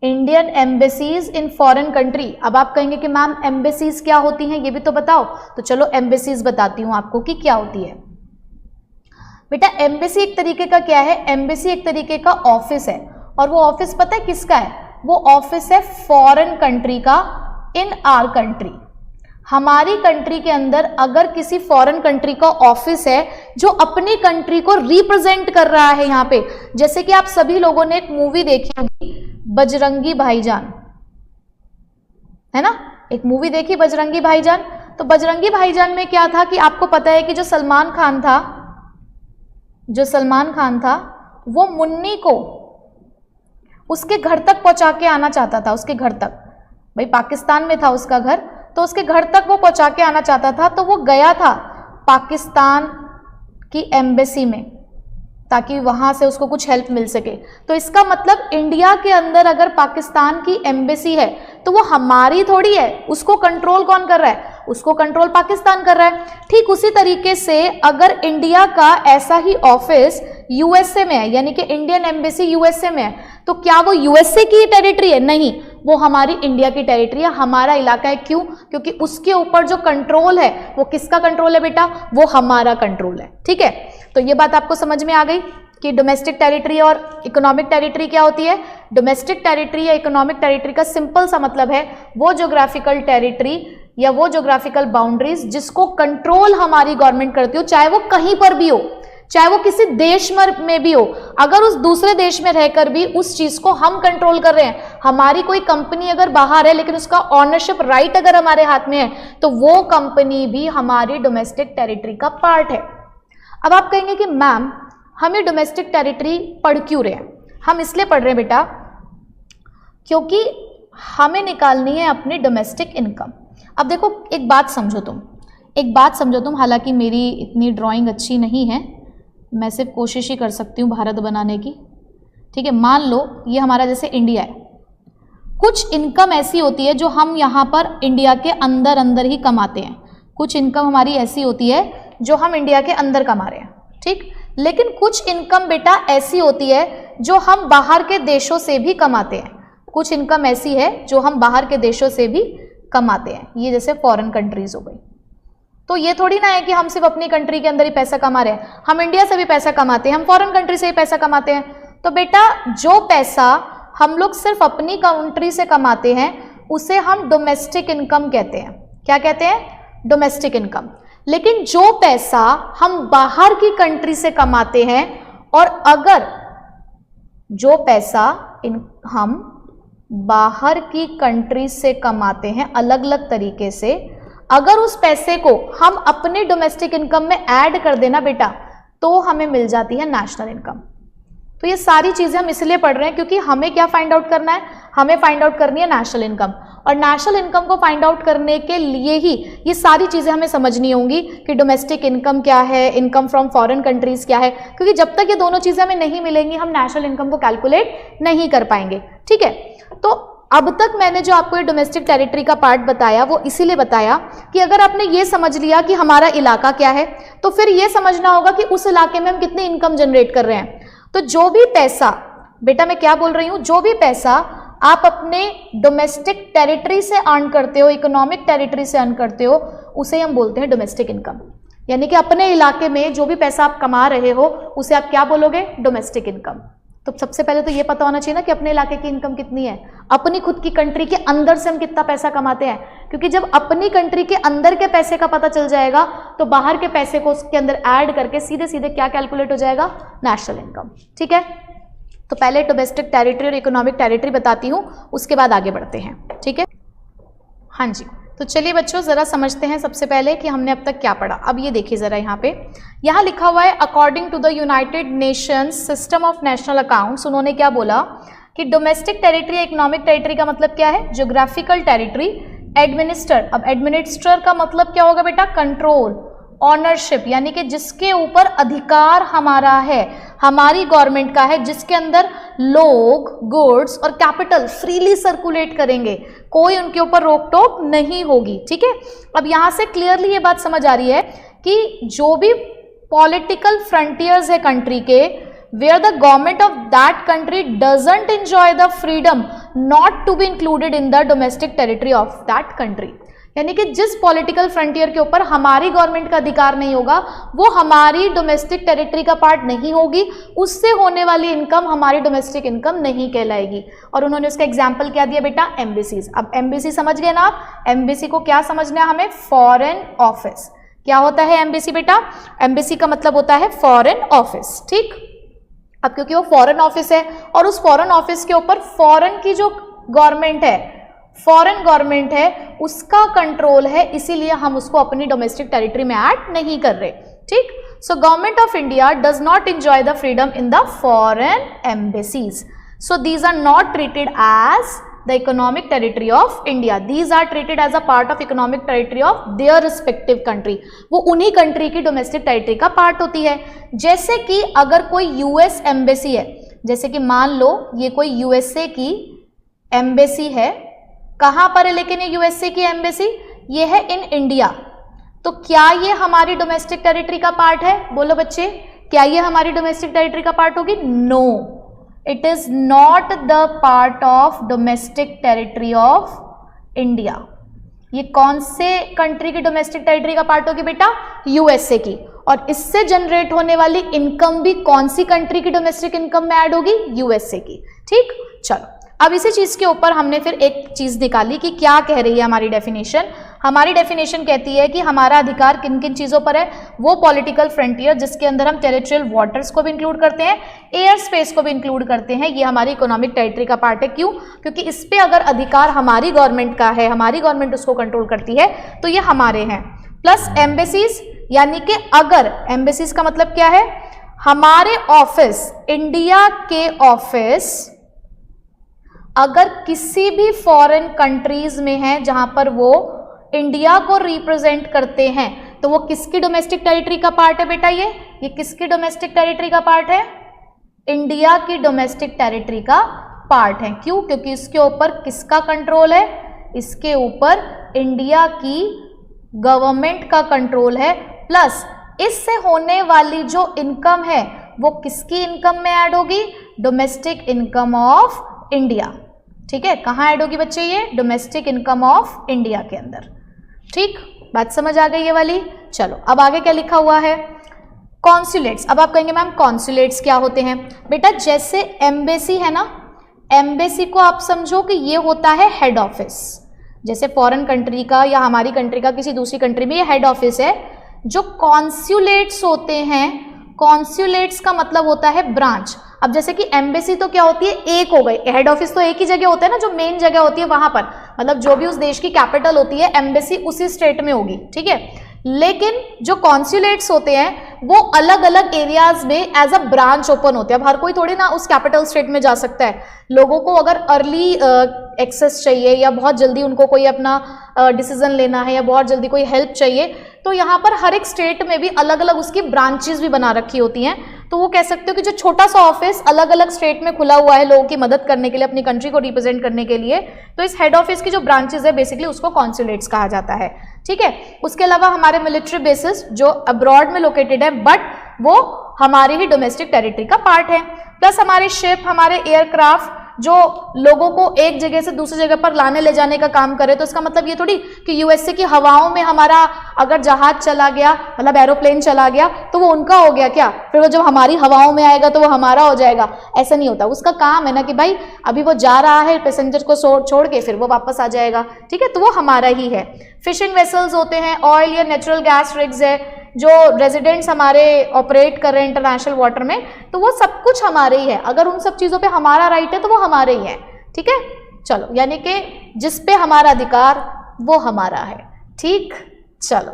Indian embassies in foreign country. अब आप कहेंगे कि मैम एम्बेसीज क्या होती हैं, ये भी तो बताओ। तो चलो एम्बेसीज बताती हूं आपको कि क्या होती है। बेटा एम्बेसी एक तरीके का क्या है, एम्बेसी एक तरीके का ऑफिस है, और वो ऑफिस पता है किसका है, वो ऑफिस है फॉरेन कंट्री का इन आर कंट्री। हमारी कंट्री के अंदर अगर किसी फॉरेन कंट्री का ऑफिस है जो अपनी कंट्री को रिप्रेजेंट कर रहा है यहाँ पे, जैसे कि आप सभी लोगों ने एक मूवी देखी होगी बजरंगी भाईजान, है ना, एक मूवी देखी बजरंगी भाईजान। तो बजरंगी भाईजान में क्या था कि आपको पता है कि जो सलमान खान था वो मुन्नी को उसके घर तक पहुंचा के आना चाहता था, उसके घर तक, भाई पाकिस्तान में था उसका घर, तो उसके घर तक वो पहुंचा के आना चाहता था। तो वो गया था पाकिस्तान की एम्बेसी में ताकि वहां से उसको कुछ हेल्प मिल सके। तो इसका मतलब इंडिया के अंदर अगर पाकिस्तान की एम्बेसी है तो वो हमारी थोड़ी है, उसको कंट्रोल कौन कर रहा है, उसको कंट्रोल पाकिस्तान कर रहा है। ठीक उसी तरीके से अगर इंडिया का ऐसा ही ऑफिस यूएसए में है, यानी कि इंडियन एम्बेसी यूएसए में है, तो क्या वो यूएसए की टेरिटरी है? नहीं, वो हमारी इंडिया की टेरिटरी है, हमारा इलाका है। क्यों? क्योंकि उसके ऊपर जो कंट्रोल है वो किसका कंट्रोल है बेटा, वो हमारा कंट्रोल है। ठीक है, तो ये बात आपको समझ में आ गई कि डोमेस्टिक टेरिटरी और इकोनॉमिक टेरिटरी क्या होती है। डोमेस्टिक टेरिटरी या इकोनॉमिक टेरिटरी का सिंपल सा मतलब है वो ज्योग्राफिकल टेरिटरी या वो ज्योग्राफिकल बाउंड्रीज जिसको कंट्रोल हमारी गवर्नमेंट करती हो, चाहे वो कहीं पर भी हो, चाहे वो किसी देश में भी हो। अगर उस दूसरे देश में रहकर भी उस चीज को हम कंट्रोल कर रहे हैं, हमारी कोई कंपनी अगर बाहर है लेकिन उसका ऑनरशिप राइट अगर हमारे हाथ में है, तो वो कंपनी भी हमारी डोमेस्टिक टेरिटरी का पार्ट है। अब आप कहेंगे कि मैम हम ये डोमेस्टिक टेरिटरी पढ़ क्यों रहे हैं? हम इसलिए पढ़ रहे हैं बेटा क्योंकि हमें निकालनी है अपनी डोमेस्टिक इनकम। अब देखो एक बात समझो तुम, हालांकि मेरी इतनी ड्राइंग अच्छी नहीं है, मैं सिर्फ कोशिश ही कर सकती हूँ भारत बनाने की। ठीक है, मान लो ये हमारा जैसे इंडिया है, कुछ इनकम ऐसी होती है जो हम यहाँ पर इंडिया के अंदर ही कमाते हैं, कुछ इनकम हमारी ऐसी होती है जो हम इंडिया के अंदर कमा रहे हैं। ठीक, लेकिन कुछ इनकम बेटा ऐसी होती है जो हम बाहर के देशों से भी कमाते हैं, कुछ इनकम ऐसी है जो हम बाहर के देशों से भी कमाते हैं, ये जैसे फॉरेन कंट्रीज हो गई। तो ये थोड़ी ना है कि हम सिर्फ अपनी कंट्री के अंदर ही पैसा कमा रहे हैं, हम इंडिया से भी पैसा कमाते हैं, हम फॉरेन कंट्री से भी पैसा कमाते हैं। तो बेटा जो पैसा हम लोग सिर्फ अपनी कंट्री से कमाते हैं उसे हम डोमेस्टिक इनकम कहते हैं। क्या कहते हैं? Domestic income. लेकिन जो पैसा हम बाहर की कंट्री से कमाते हैं, और अगर जो पैसा हम बाहर की कंट्री से कमाते हैं अलग अलग तरीके से, अगर उस पैसे को हम अपने डोमेस्टिक इनकम में ऐड कर देना बेटा, तो हमें मिल जाती है नेशनल इनकम। तो ये सारी चीजें हम इसलिए पढ़ रहे हैं क्योंकि हमें क्या फाइंड आउट करना है, हमें फाइंड आउट करनी है नेशनल इनकम। और नेशनल इनकम को फाइंड आउट करने के लिए ही ये सारी चीजें हमें समझनी होंगी कि डोमेस्टिक इनकम क्या है, इनकम फ्रॉम फॉरेन कंट्रीज क्या है, क्योंकि जब तक ये दोनों चीजें हमें नहीं मिलेंगी हम नेशनल इनकम को कैलकुलेट नहीं कर पाएंगे। ठीक है, तो अब तक मैंने जो आपको ये डोमेस्टिक टेरिटरी का पार्ट बताया वो इसीलिए बताया कि अगर आपने ये समझ लिया कि हमारा इलाका क्या है, तो फिर ये समझना होगा कि उस इलाके में हम कितनी इनकम जनरेट कर रहे हैं। तो जो भी पैसा, बेटा मैं क्या बोल रही हूं, जो भी पैसा आप अपने डोमेस्टिक टेरिटरी से अर्न करते हो, इकोनॉमिक टेरिटरी से अर्न करते हो, उसे हम बोलते हैं डोमेस्टिक इनकम। यानी कि अपने इलाके में जो भी पैसा आप कमा रहे हो उसे आप क्या बोलोगे? Domestic income. तो सबसे पहले तो ये पता होना चाहिए ना कि अपने इलाके की इनकम कितनी है, अपनी खुद की कंट्री के अंदर से हम कितना पैसा कमाते हैं, क्योंकि जब अपनी कंट्री के अंदर के पैसे का पता चल जाएगा तो बाहर के पैसे को उसके अंदर ऐड करके सीधे सीधे क्या कैलकुलेट हो जाएगा, नेशनल इनकम। ठीक है, तो पहले डोमेस्टिक टेरिटरी और इकोनॉमिक टेरिटरी बताती हूँ, उसके बाद आगे बढ़ते हैं। ठीक है, हाँ जी, तो चलिए बच्चों ज़रा समझते हैं सबसे पहले कि हमने अब तक क्या पढ़ा। अब ये देखिए ज़रा यहाँ लिखा हुआ है according to the United Nations system of national accounts. उन्होंने क्या बोला कि डोमेस्टिक टेरिटरी, इकोनॉमिक टेरिटरी का मतलब क्या है, ज्योग्राफिकल टेरिटरी, एडमिनिस्टर। अब एडमिनिस्टर का मतलब क्या होगा बेटा, कंट्रोल, ऑनरशिप, यानी कि जिसके ऊपर अधिकार हमारा है, हमारी गवर्नमेंट का है, जिसके अंदर लोग, गुड्स और कैपिटल फ्रीली सर्कुलेट करेंगे, कोई उनके ऊपर रोक टोक नहीं होगी। ठीक है, अब यहां से क्लियरली ये बात समझ आ रही है कि जो भी पॉलिटिकल फ्रंटियर्स है कंट्री के, where the government of that country doesn't enjoy the freedom not to be included in the domestic territory of that country, यानी कि जिस पॉलिटिकल फ्रंटियर के ऊपर हमारी गवर्नमेंट का अधिकार नहीं होगा वो हमारी डोमेस्टिक टेरिटरी का पार्ट नहीं होगी, उससे होने वाली इनकम हमारी डोमेस्टिक इनकम नहीं कहलाएगी। और उन्होंने उसका एग्जाम्पल क्या दिया बेटा, एम्बेसीज। अब एम्बेसी समझ गए ना आप, एम्बेसी को क्या समझना है हमें, फॉरेन ऑफिस। क्या होता है एम्बेसी बेटा, एम्बेसी का मतलब होता है फॉरेन ऑफिस। ठीक, अब क्योंकि वो फॉरेन ऑफिस है और उस फॉरेन ऑफिस के ऊपर फॉरेन की जो गवर्नमेंट है, फॉरेन गवर्नमेंट है, उसका कंट्रोल है, इसीलिए हम उसको अपनी डोमेस्टिक टेरिटरी में ऐड नहीं कर रहे। ठीक, so government of India does not enjoy the freedom in the foreign embassies, so these are not treated as the economic territory of India. These are treated as a part of economic territory of their respective country. वो उन्हीं country की domestic territory का part होती है। जैसे कि अगर कोई यूएस एम्बेसी है, जैसे कि मान लो ये कोई यूएसए की एम्बेसी है, कहाँ पर है लेकिन ये यूएसए की एम्बेसी, ये है इन इंडिया, तो क्या ये हमारी डोमेस्टिक टेरिटरी का पार्ट है? बोलो बच्चे, क्या ये हमारी डोमेस्टिक टेरिटरी का पार्ट होगी? No, it is not the part of domestic territory of India. ये कौन से कंट्री की डोमेस्टिक टेरिटरी का पार्ट होगी बेटा? यूएसए की। और इससे जनरेट होने वाली इनकम भी कौन सी कंट्री की डोमेस्टिक इनकम में ऐड होगी? यूएसए की। ठीक, चलो अब इसी चीज के ऊपर हमने फिर एक चीज निकाली कि क्या कह रही है हमारी डेफिनेशन। हमारी डेफिनेशन कहती है कि हमारा अधिकार किन किन चीजों पर है, वो पॉलिटिकल फ्रंटियर जिसके अंदर हम टेरिटोरियल वाटर्स को भी इंक्लूड करते हैं, एयर स्पेस को भी इंक्लूड करते हैं, ये हमारी इकोनॉमिक टेरिटरी का पार्ट है। क्यों? क्योंकि इस पे अगर अधिकार हमारी गवर्नमेंट का है, हमारी गवर्नमेंट उसको कंट्रोल करती है, तो ये हमारे हैं। प्लस एम्बेसीज, यानी कि अगर एम्बेसीज का मतलब क्या है, हमारे ऑफिस, इंडिया के ऑफिस अगर किसी भी फॉरेन कंट्रीज में है जहां पर वो इंडिया को रिप्रेजेंट करते हैं, तो वो किसकी डोमेस्टिक टेरिटरी का पार्ट है बेटा? ये किसकी डोमेस्टिक टेरिटरी का पार्ट है? इंडिया की डोमेस्टिक टेरिटरी का पार्ट है। क्यों? क्योंकि इसके ऊपर किसका कंट्रोल है? इसके ऊपर इंडिया की गवर्नमेंट का कंट्रोल है। प्लस इससे होने वाली जो इनकम है वो किसकी इनकम में ऐड होगी? Domestic income of India. ठीक है, कहाँ ऐड होगी बच्चे? ये डोमेस्टिक इनकम ऑफ इंडिया के अंदर। ठीक, बात समझ आ गई ये वाली। चलो अब आगे क्या लिखा हुआ है, कॉन्सुलेट्स। अब आप कहेंगे मैम कॉन्सुलेट्स क्या होते हैं? बेटा जैसे एम्बेसी है ना, एम्बेसी को आप समझो कि ये होता है हेड ऑफिस। जैसे फॉरेन कंट्री का या हमारी कंट्री का किसी दूसरी कंट्री में ये हेड ऑफिस है। जो कॉन्सुलेट्स होते हैं, कॉन्सुलेट्स का मतलब होता है ब्रांच। अब जैसे कि एम्बेसी तो क्या होती है? एक हो गई, हेड ऑफिस तो एक ही जगह होता है ना, जो मेन जगह होती है वहां पर, मतलब जो भी उस देश की कैपिटल होती है, एम्बेसी उसी स्टेट में होगी। ठीक है, लेकिन जो कॉन्सुलेट्स होते हैं वो अलग अलग एरियाज में एज अ ब्रांच ओपन होते हैं। अब हर कोई थोड़ी ना उस कैपिटल स्टेट में जा सकता है। लोगों को अगर अर्ली एक्सेस चाहिए या बहुत जल्दी उनको कोई अपना डिसीजन लेना है या बहुत जल्दी कोई हेल्प चाहिए, तो यहाँ पर हर एक स्टेट में भी अलग अलग उसकी ब्रांचेस भी बना रखी होती हैं। तो वो कह सकते हो कि जो छोटा सा ऑफिस अलग अलग स्टेट में खुला हुआ है लोगों की मदद करने के लिए, अपनी कंट्री को रिप्रेजेंट करने के लिए, तो इस हेड ऑफिस की जो ब्रांचेस है बेसिकली उसको कॉन्सुलेट्स कहा जाता है। ठीक है, उसके अलावा हमारे मिलिट्री बेसिस जो अब्रॉड में लोकेटेड है, बट वो हमारी ही डोमेस्टिक टेरिटरी का पार्ट है। प्लस हमारे शिप, हमारे एयरक्राफ्ट जो लोगों को एक जगह से दूसरी जगह पर लाने ले जाने का काम करे, तो इसका मतलब ये थोड़ी कि यूएसए की हवाओं में हमारा अगर जहाज चला गया, मतलब एरोप्लेन चला गया, तो वो उनका हो गया क्या, फिर वो जब हमारी हवाओं में आएगा तो वो हमारा हो जाएगा? ऐसा नहीं होता। उसका काम है ना कि भाई अभी वो जा रहा है पैसेंजर को छोड़ के, फिर वो वापस आ जाएगा, ठीक है, तो वो हमारा ही है। फिशिंग वेसल्स होते हैं, ऑयल या नेचुरल गैस रिग्स है जो रेजिडेंट्स हमारे ऑपरेट कर रहे हैं इंटरनेशनल वाटर में, तो वो सब कुछ हमारे ही है। अगर उन सब चीज़ों पे हमारा राइट है तो वो हमारे ही है, ठीक है। चलो, यानी कि जिस पे हमारा अधिकार वो हमारा है, ठीक। चलो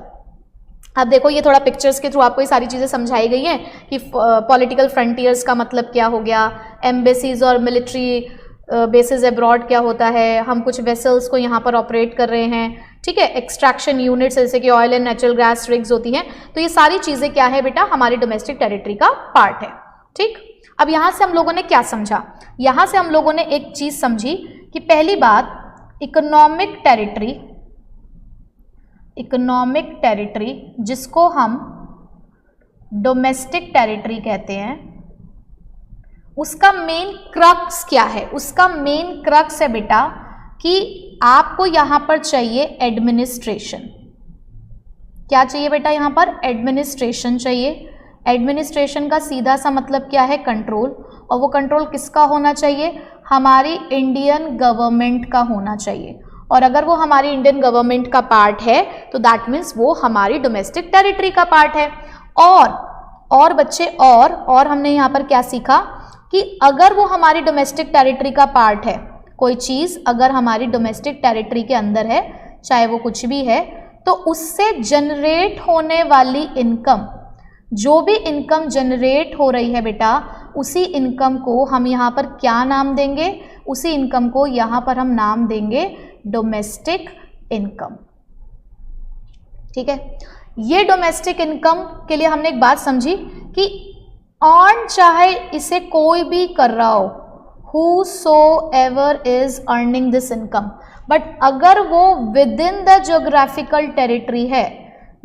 अब देखो, ये थोड़ा पिक्चर्स के थ्रू आपको ये सारी चीज़ें समझाई गई हैं कि पॉलिटिकल फ्रंटियर्स का मतलब क्या हो गया, एम्बेसीज और मिलिट्री बेसिस अब्रॉड क्या होता है, हम कुछ वेसल्स को यहाँ पर ऑपरेट कर रहे हैं, ठीक है। एक्सट्रैक्शन यूनिट्स जैसे कि oil and natural gas rigs होती हैं, तो ये सारी चीज़ें क्या है बेटा, हमारी डोमेस्टिक टेरिटरी का पार्ट है, ठीक। अब यहाँ से हम लोगों ने क्या समझा? यहाँ से हम लोगों ने एक चीज़ समझी कि पहली बात, इकोनॉमिक टेरिटरी जिसको हम डोमेस्टिक टेरिटरी कहते हैं, उसका मेन क्रक्स क्या है? उसका मेन क्रक्स है बेटा कि आपको यहां पर चाहिए एडमिनिस्ट्रेशन। क्या चाहिए बेटा? यहां पर एडमिनिस्ट्रेशन चाहिए। एडमिनिस्ट्रेशन का सीधा सा मतलब क्या है? कंट्रोल। और वो कंट्रोल किसका होना चाहिए? हमारी इंडियन गवर्नमेंट का होना चाहिए। और अगर वो हमारी इंडियन गवर्नमेंट का पार्ट है तो दैट मीन्स वो हमारी डोमेस्टिक टेरिटरी का पार्ट है। और बच्चे, और हमने यहाँ पर क्या सीखा कि अगर वो हमारी डोमेस्टिक टेरिटरी का पार्ट है, कोई चीज़ अगर हमारी डोमेस्टिक टेरिटरी के अंदर है, चाहे वो कुछ भी है, तो उससे जनरेट होने वाली इनकम, जो भी इनकम जनरेट हो रही है बेटा, उसी इनकम को हम यहाँ पर क्या नाम देंगे? उसी इनकम को यहाँ पर हम नाम देंगे डोमेस्टिक इनकम, ठीक है। ये डोमेस्टिक इनकम के लिए हमने एक बात समझी कि अर्न चाहे इसे कोई भी कर रहा हो, whosoever is earning this income, but अगर वो within the geographical territory है,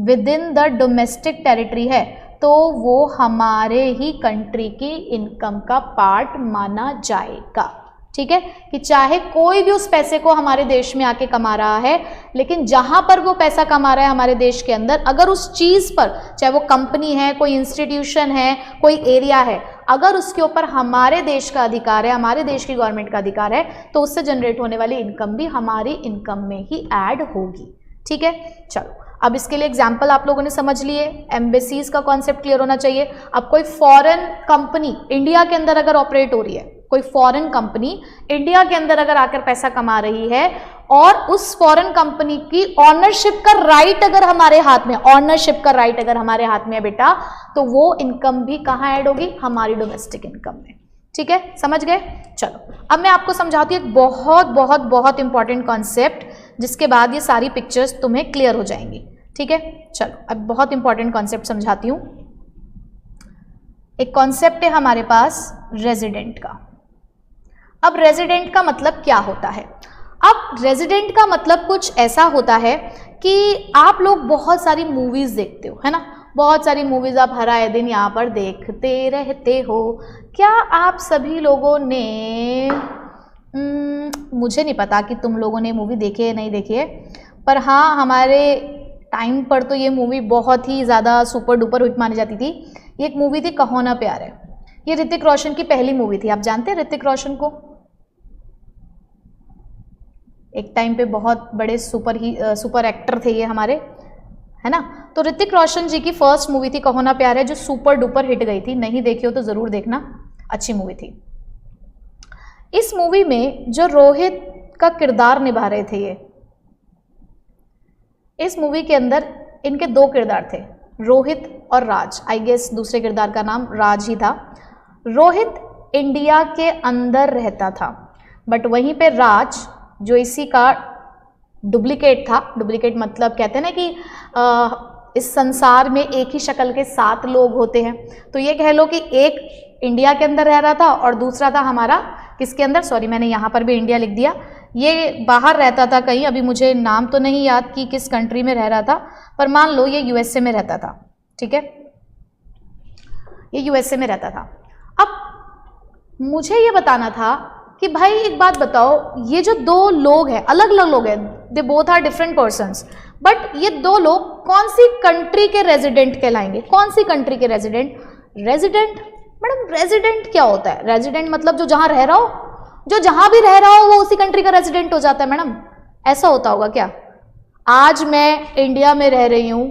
within the domestic territory है, तो वो हमारे ही कंट्री की इनकम का पार्ट माना जाएगा, ठीक है। कि चाहे कोई भी उस पैसे को हमारे देश में आके कमा रहा है, लेकिन जहां पर वो पैसा कमा रहा है हमारे देश के अंदर, अगर उस चीज पर, चाहे वो कंपनी है, कोई इंस्टीट्यूशन है, कोई एरिया है, अगर उसके ऊपर हमारे देश का अधिकार है, हमारे देश की गवर्नमेंट का अधिकार है, तो उससे जनरेट होने वाली इनकम भी हमारी इनकम में ही ऐड होगी, ठीक है। चलो, अब इसके लिए एग्जाम्पल आप लोगों ने समझ लिए, एम्बेसीज का कॉन्सेप्ट क्लियर होना चाहिए। अब कोई फॉरेन कंपनी इंडिया के अंदर अगर ऑपरेट हो रही है, कोई फॉरेन कंपनी इंडिया के अंदर अगर आकर पैसा कमा रही है, और उस फॉरेन कंपनी की ऑनरशिप का राइट अगर हमारे हाथ में, ऑनरशिप का राइट अगर हमारे हाथ में है बेटा, तो वो इनकम भी कहाँ ऐड होगी? हमारी डोमेस्टिक इनकम में, ठीक है। समझ गए? चलो, अब मैं आपको समझाती हूँ एक बहुत बहुत बहुत इंपॉर्टेंट कॉन्सेप्ट, जिसके बाद ये सारी पिक्चर्स तुम्हें क्लियर हो जाएंगी, ठीक है। चलो, अब बहुत इंपॉर्टेंट कॉन्सेप्ट समझाती हूँ। एक कॉन्सेप्ट है हमारे पास रेजिडेंट का। अब रेजिडेंट का मतलब क्या होता है? अब रेजिडेंट का मतलब कुछ ऐसा होता है कि आप लोग बहुत सारी मूवीज देखते हो, है ना, बहुत सारी मूवीज आप हर आए दिन यहाँ पर देखते रहते हो। क्या आप सभी लोगों ने, मुझे नहीं पता कि तुम लोगों ने मूवी देखी है नहीं देखी है, पर हाँ, हमारे टाइम पर तो ये मूवी बहुत ही ज़्यादा सुपर डुपर हिट मानी जाती थी। ये एक मूवी थी कहो ना प्यार है। ये ऋतिक रोशन की पहली मूवी थी। आप जानते हैं ऋतिक रोशन को? एक टाइम पे बहुत बड़े सुपर एक्टर थे ये हमारे, है ना। तो ऋतिक रोशन जी की फर्स्ट मूवी थी कहो ना प्यार है, जो सुपर डुपर हिट गई थी। नहीं देखी हो तो ज़रूर देखना, अच्छी मूवी थी। इस मूवी में जो रोहित का किरदार निभा रहे थे ये, इस मूवी के अंदर इनके दो किरदार थे, रोहित और राज। आई गेस दूसरे किरदार का नाम राज ही था। रोहित इंडिया के अंदर रहता था, बट वहीं पे राज जो इसी का डुप्लीकेट था। डुप्लीकेट मतलब कहते हैं ना कि इस संसार में एक ही शक्ल के 7 लोग होते हैं। तो ये कह लो कि एक इंडिया के अंदर रह रहा था और दूसरा था हमारा किसके अंदर, सॉरी मैंने यहाँ पर भी इंडिया लिख दिया, ये बाहर रहता था कहीं, अभी मुझे नाम तो नहीं याद कि किस कंट्री में रह रहा था, पर मान लो ये यूएसए में रहता था, ठीक है, ये यूएसए में रहता था। अब मुझे ये बताना था कि भाई एक बात बताओ, ये जो दो लोग हैं, अलग अलग लोग हैं, they both are different persons, but ये दो लोग कौन सी कंट्री के रेजिडेंट कहलाएंगे? कौन सी कंट्री के रेजिडेंट? रेजिडेंट मैडम, रेजिडेंट क्या होता है? रेजिडेंट मतलब जो जहां रह रहा हो, जो जहां भी रह रहा हो वो उसी कंट्री का रेजिडेंट हो जाता है मैडम। ऐसा होता होगा क्या? आज मैं इंडिया में रह रही हूं,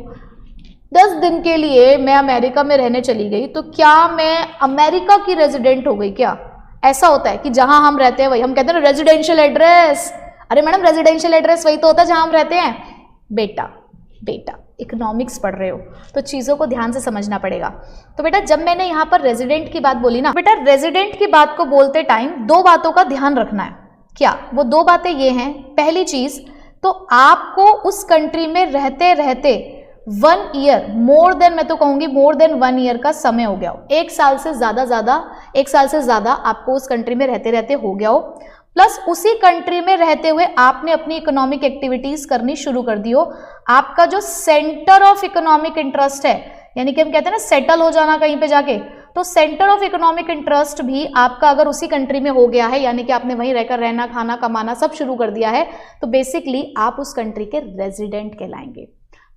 10 दिन के लिए मैं अमेरिका में रहने चली गई, तो क्या मैं अमेरिका की रेजिडेंट हो गई क्या? ऐसा होता है कि जहां हम रहते हैं वही, हम कहते हैं ना रेजिडेंशियल एड्रेस। अरे मैडम, रेजिडेंशियल एड्रेस वही तो होता है जहां हम रहते हैं। बेटा इकोनॉमिक्स पढ़ रहे हो तो चीज़ों को ध्यान से समझना पड़ेगा। तो बेटा जब मैंने यहाँ पर रेजिडेंट की बात बोली ना, बेटा रेजिडेंट की बात को बोलते टाइम दो बातों का ध्यान रखना है। क्या वो दो बातें? ये हैं, पहली चीज तो आपको उस कंट्री में रहते रहते 1 ईयर, मोर देन, मैं तो कहूंगी मोर देन 1 ईयर का समय हो गया हो, 1 साल से ज्यादा आपको उस कंट्री में रहते रहते हो गया हो, प्लस उसी कंट्री में रहते हुए आपने अपनी इकोनॉमिक एक्टिविटीज करनी शुरू कर दी हो। आपका जो सेंटर ऑफ इकोनॉमिक इंटरेस्ट है, यानी कि हम कहते हैं ना सेटल हो जाना कहीं पे जाके, तो सेंटर ऑफ इकोनॉमिक इंटरेस्ट भी आपका अगर उसी कंट्री में हो गया है, यानी कि आपने वहीं रहकर रहना, खाना, कमाना सब शुरू कर दिया है, तो बेसिकली आप उस कंट्री के रेजिडेंट कहलाएंगे।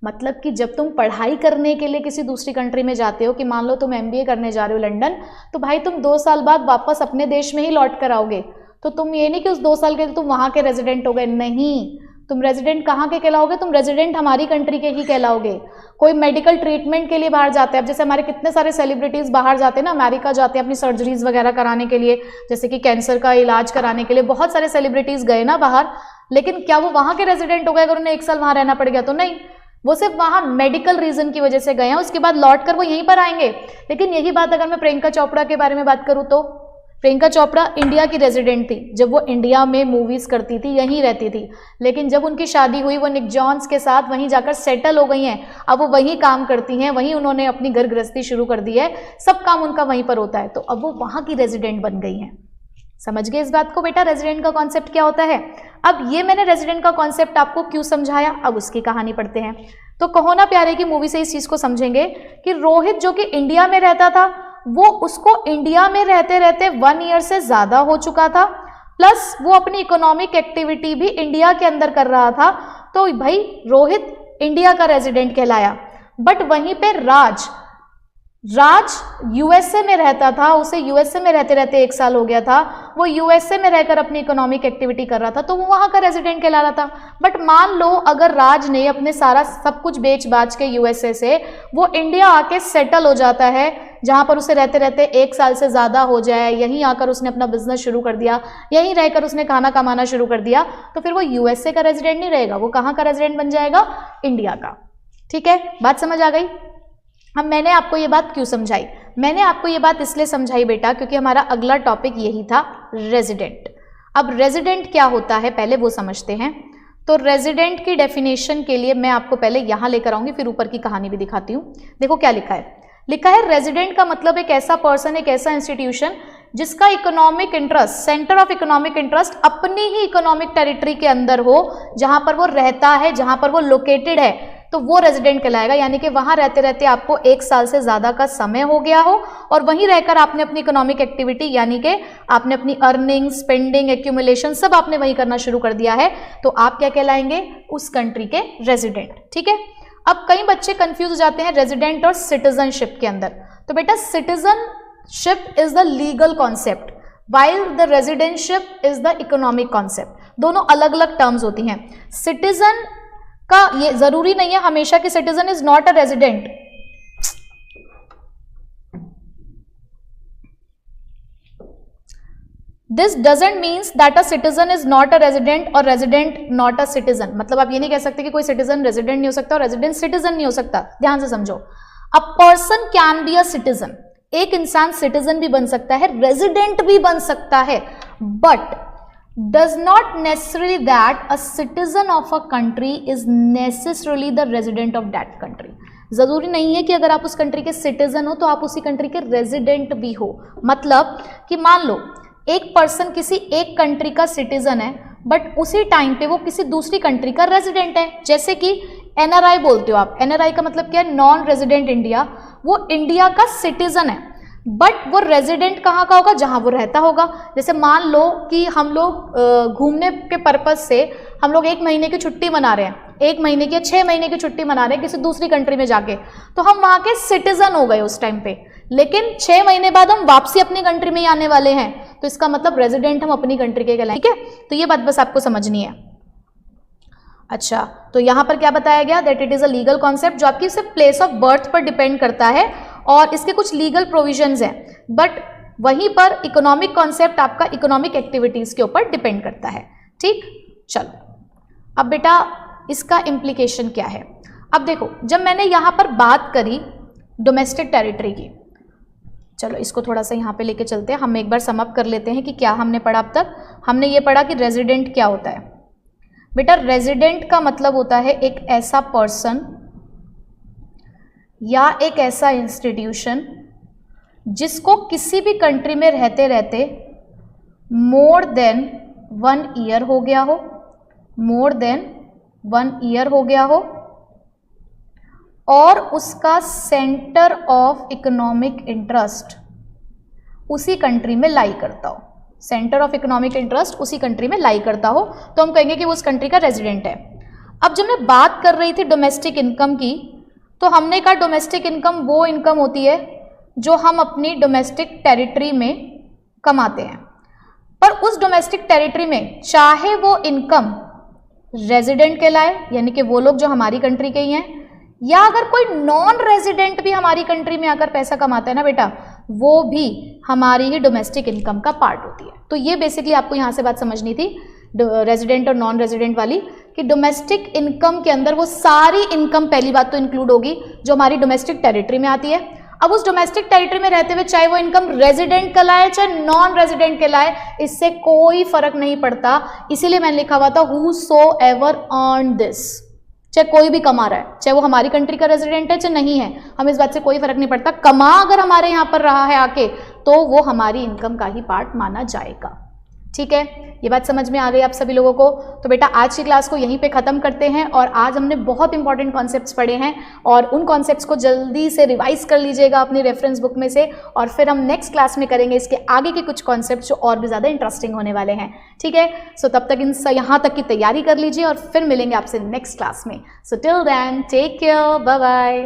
मतलब कि जब तुम पढ़ाई करने के लिए किसी दूसरी कंट्री में जाते हो, कि मान लो तुम MBA करने जा रहे हो लंदन, तो भाई तुम 2 साल बाद वापस अपने देश में ही लौट कर आओगे, तो तुम ये नहीं कि उस 2 साल के लिए तुम वहां के रेजिडेंट हो गए, नहीं, तुम रेजिडेंट कहाँ के कहलाओगे? तुम रेजिडेंट हमारी कंट्री के ही कहलाओगे। कोई मेडिकल ट्रीटमेंट के लिए बाहर जाते हैं, अब जैसे हमारे कितने सारे सेलिब्रिटीज बाहर जाते हैं ना, अमेरिका जाते हैं अपनी सर्जरीज वगैरह कराने के लिए, जैसे कि कैंसर का इलाज कराने के लिए बहुत सारे सेलिब्रिटीज गए ना बाहर, लेकिन क्या वो वहां के रेजिडेंट हो गए अगर उन्हें 1 साल वहां रहना पड़ गया? तो नहीं, वो सिर्फ वहां मेडिकल रीजन की वजह से गए हैं, उसके बाद लौट कर वो यहीं पर आएंगे। लेकिन यही बात अगर मैं प्रियंका चोपड़ा के बारे में बात करूं, तो प्रियंका चोपड़ा इंडिया की रेजिडेंट थी, जब वो इंडिया में मूवीज करती थी, यहीं रहती थी, लेकिन जब उनकी शादी हुई वो निक जॉन्स के साथ वहीं जाकर सेटल हो गई हैं, अब वो वहीं काम करती हैं, वहीं उन्होंने अपनी घर गृहस्थी शुरू कर दी है, सब काम उनका वहीं पर होता है, तो अब वो वहां की रेजिडेंट बन गई हैं। समझ गए इस बात को बेटा, रेजिडेंट का कॉन्सेप्ट क्या होता है? अब ये मैंने रेजिडेंट का कॉन्सेप्ट आपको क्यों समझाया, अब उसकी कहानी पढ़ते हैं। तो कहो ना प्यारे की मूवी से इस चीज को समझेंगे कि रोहित जो कि इंडिया में रहता था, वो उसको इंडिया में रहते रहते 1 ईयर से ज्यादा हो चुका था, प्लस वो अपनी इकोनॉमिक एक्टिविटी भी इंडिया के अंदर कर रहा था, तो भाई रोहित इंडिया का रेजिडेंट कहलाया। बट वहीं पे राज यूएसए में रहता था, उसे यूएसए में रहते रहते 1 साल हो गया था, वो यूएसए में रहकर अपनी इकोनॉमिक एक्टिविटी कर रहा था, तो वो वहां का रेजिडेंट कहला रहा था। बट मान लो अगर राज ने अपने सारा सब कुछ बेच बाच के यूएसए से वो इंडिया आके सेटल हो जाता है, जहां पर उसे रहते रहते 1 साल से ज्यादा हो जाए, यहीं आकर उसने अपना बिजनेस शुरू कर दिया, यहीं रहकर उसने खाना कमाना शुरू कर दिया, तो फिर वो यूएसए का रेजिडेंट नहीं रहेगा, वो कहाँ का रेजिडेंट बन जाएगा? इंडिया का। ठीक है, बात समझ आ गई? अब मैंने आपको ये बात क्यों समझाई? मैंने आपको ये बात इसलिए समझाई बेटा क्योंकि हमारा अगला टॉपिक यही था, रेजिडेंट। अब रेजिडेंट क्या होता है पहले वो समझते हैं। तो रेजिडेंट की डेफिनेशन के लिए मैं आपको पहले यहां लेकर आऊंगी, फिर ऊपर की कहानी भी दिखाती हूं। देखो क्या लिखा है, रेजिडेंट का मतलब एक ऐसा पर्सन, एक ऐसा इंस्टीट्यूशन जिसका economic interest, centre of economic interest अपनी ही इकोनॉमिक टेरिटरी के अंदर हो, जहां पर वो रहता है, जहां पर वो लोकेटेड है, तो वो रेजिडेंट कहलाएगा। यानी कि वहां रहते रहते आपको 1 साल से ज्यादा का समय हो गया हो और वहीं रहकर आपने अपनी इकोनॉमिक एक्टिविटी, यानी कि आपने अपनी अर्निंग, स्पेंडिंग, एक्यूमुलेशन सब आपने वहीं करना शुरू कर दिया है, तो आप क्या कहलाएंगे? उस कंट्री के रेजिडेंट। ठीक है, अब कई बच्चे कंफ्यूज हो जाते हैं रेजिडेंट और सिटीजनशिप के अंदर। तो बेटा citizenship is the legal concept while the residentship is the economic concept। दोनों अलग अलग टर्म्स होती हैं। सिटीजन का ये जरूरी नहीं है हमेशा कि citizen is not a resident. This doesn't means that a citizen is not a resident और रेजिडेंट नॉट अ सिटीजन। मतलब आप ये नहीं कह सकते कि कोई सिटीजन रेजिडेंट नहीं हो सकता और रेजिडेंट सिटीजन नहीं हो सकता। ध्यान से समझो, a person can be a citizen, एक इंसान सिटीजन भी बन सकता है, रेजिडेंट भी बन सकता है, but does not necessarily that a citizen of a country is necessarily the resident of that country। जरूरी नहीं है कि अगर आप उस कंट्री के सिटीजन हो तो आप उसी कंट्री के रेजिडेंट भी हो। मतलब कि मान लो एक पर्सन किसी एक कंट्री का सिटीजन है बट उसी टाइम पे वो किसी दूसरी कंट्री का रेजिडेंट है, जैसे कि एनआरआई बोलते हो आप। एनआरआई का मतलब क्या है? Non resident India. वो इंडिया का सिटीजन है बट वो रेजिडेंट कहाँ का होगा, जहाँ वो रहता होगा। जैसे मान लो कि हम लोग घूमने के पर्पज से हम लोग 1 महीने की छुट्टी मना रहे हैं, 1 महीने की या 6 महीने की छुट्टी मना रहे हैं किसी दूसरी कंट्री में जाके, तो हम वहाँ के सिटीजन हो गए उस टाइम पे, लेकिन 6 महीने बाद हम वापसी अपनी कंट्री में ही आने वाले हैं, तो इसका मतलब रेजिडेंट हम अपनी कंट्री के कहलाएंगे। ठीक है, तो ये बात बस आपको समझनी है। अच्छा, तो यहाँ पर क्या बताया गया, that it is a legal concept जो आपकी सिर्फ प्लेस ऑफ बर्थ पर डिपेंड करता है और इसके कुछ लीगल प्रोविजंस हैं, बट वहीं पर इकोनॉमिक कॉन्सेप्ट आपका इकोनॉमिक एक्टिविटीज के ऊपर डिपेंड करता है। ठीक, चलो अब बेटा इसका इम्प्लीकेशन क्या है। अब देखो, जब मैंने यहाँ पर बात करी डोमेस्टिक टेरिटरी की, चलो इसको थोड़ा सा यहाँ पे लेके चलते हैं, हम एक बार सम अप कर लेते हैं कि क्या हमने पढ़ा अब तक। हमने ये पढ़ा कि रेजिडेंट क्या होता है। बेटा रेजिडेंट का मतलब होता है एक ऐसा पर्सन या एक ऐसा इंस्टीट्यूशन जिसको किसी भी कंट्री में रहते रहते मोर देन 1 ईयर हो गया हो, मोर देन 1 ईयर हो गया हो, और उसका सेंटर ऑफ इकोनॉमिक इंटरेस्ट उसी कंट्री में लाई करता हो, सेंटर ऑफ इकोनॉमिक इंटरेस्ट उसी कंट्री में लाई करता हो, तो हम कहेंगे कि वो उस कंट्री का रेजिडेंट है। अब जब मैं बात कर रही थी डोमेस्टिक इनकम की, तो हमने कहा डोमेस्टिक इनकम वो इनकम होती है जो हम अपनी डोमेस्टिक टेरिटरी में कमाते हैं, पर उस डोमेस्टिक टेरिटरी में चाहे वो इनकम रेजिडेंट कहलाए, यानी कि वो लोग जो हमारी कंट्री के ही हैं, या अगर कोई नॉन रेजिडेंट भी हमारी कंट्री में आकर पैसा कमाता है ना बेटा, वो भी हमारी ही डोमेस्टिक इनकम का पार्ट होती है। तो ये बेसिकली आपको यहाँ से बात समझनी थी रेजिडेंट और नॉन रेजिडेंट वाली, कि डोमेस्टिक इनकम के अंदर वो सारी इनकम पहली बात तो इंक्लूड होगी जो हमारी डोमेस्टिक टेरिटरी में आती है। अब उस डोमेस्टिक टेरिटरी में रहते हुए चाहे वो इनकम रेजिडेंट कहलाए चाहे नॉन रेजिडेंट कहलाए, इससे कोई फर्क नहीं पड़ता। इसीलिए मैंने लिखा हुआ था whosoever earned this, चाहे कोई भी कमा रहा है, चाहे वो हमारी कंट्री का रेजिडेंट है चाहे नहीं है, हमें इस बात से कोई फर्क नहीं पड़ता। कमा अगर हमारे यहाँ पर रहा है आके, तो वो हमारी इनकम का ही पार्ट माना जाएगा। ठीक है, ये बात समझ में आ गई आप सभी लोगों को। तो बेटा आज की क्लास को यहीं पे ख़त्म करते हैं, और आज हमने बहुत इंपॉर्टेंट कॉन्सेप्ट्स पढ़े हैं, और उन कॉन्सेप्ट्स को जल्दी से रिवाइज कर लीजिएगा अपनी रेफरेंस बुक में से, और फिर हम नेक्स्ट क्लास में करेंगे इसके आगे के कुछ कॉन्सेप्ट्स जो और भी ज़्यादा इंटरेस्टिंग होने वाले हैं। ठीक है, सो तब तक यहाँ तक की तैयारी कर लीजिए और फिर मिलेंगे आपसे नेक्स्ट क्लास में। So till then take care, bye bye.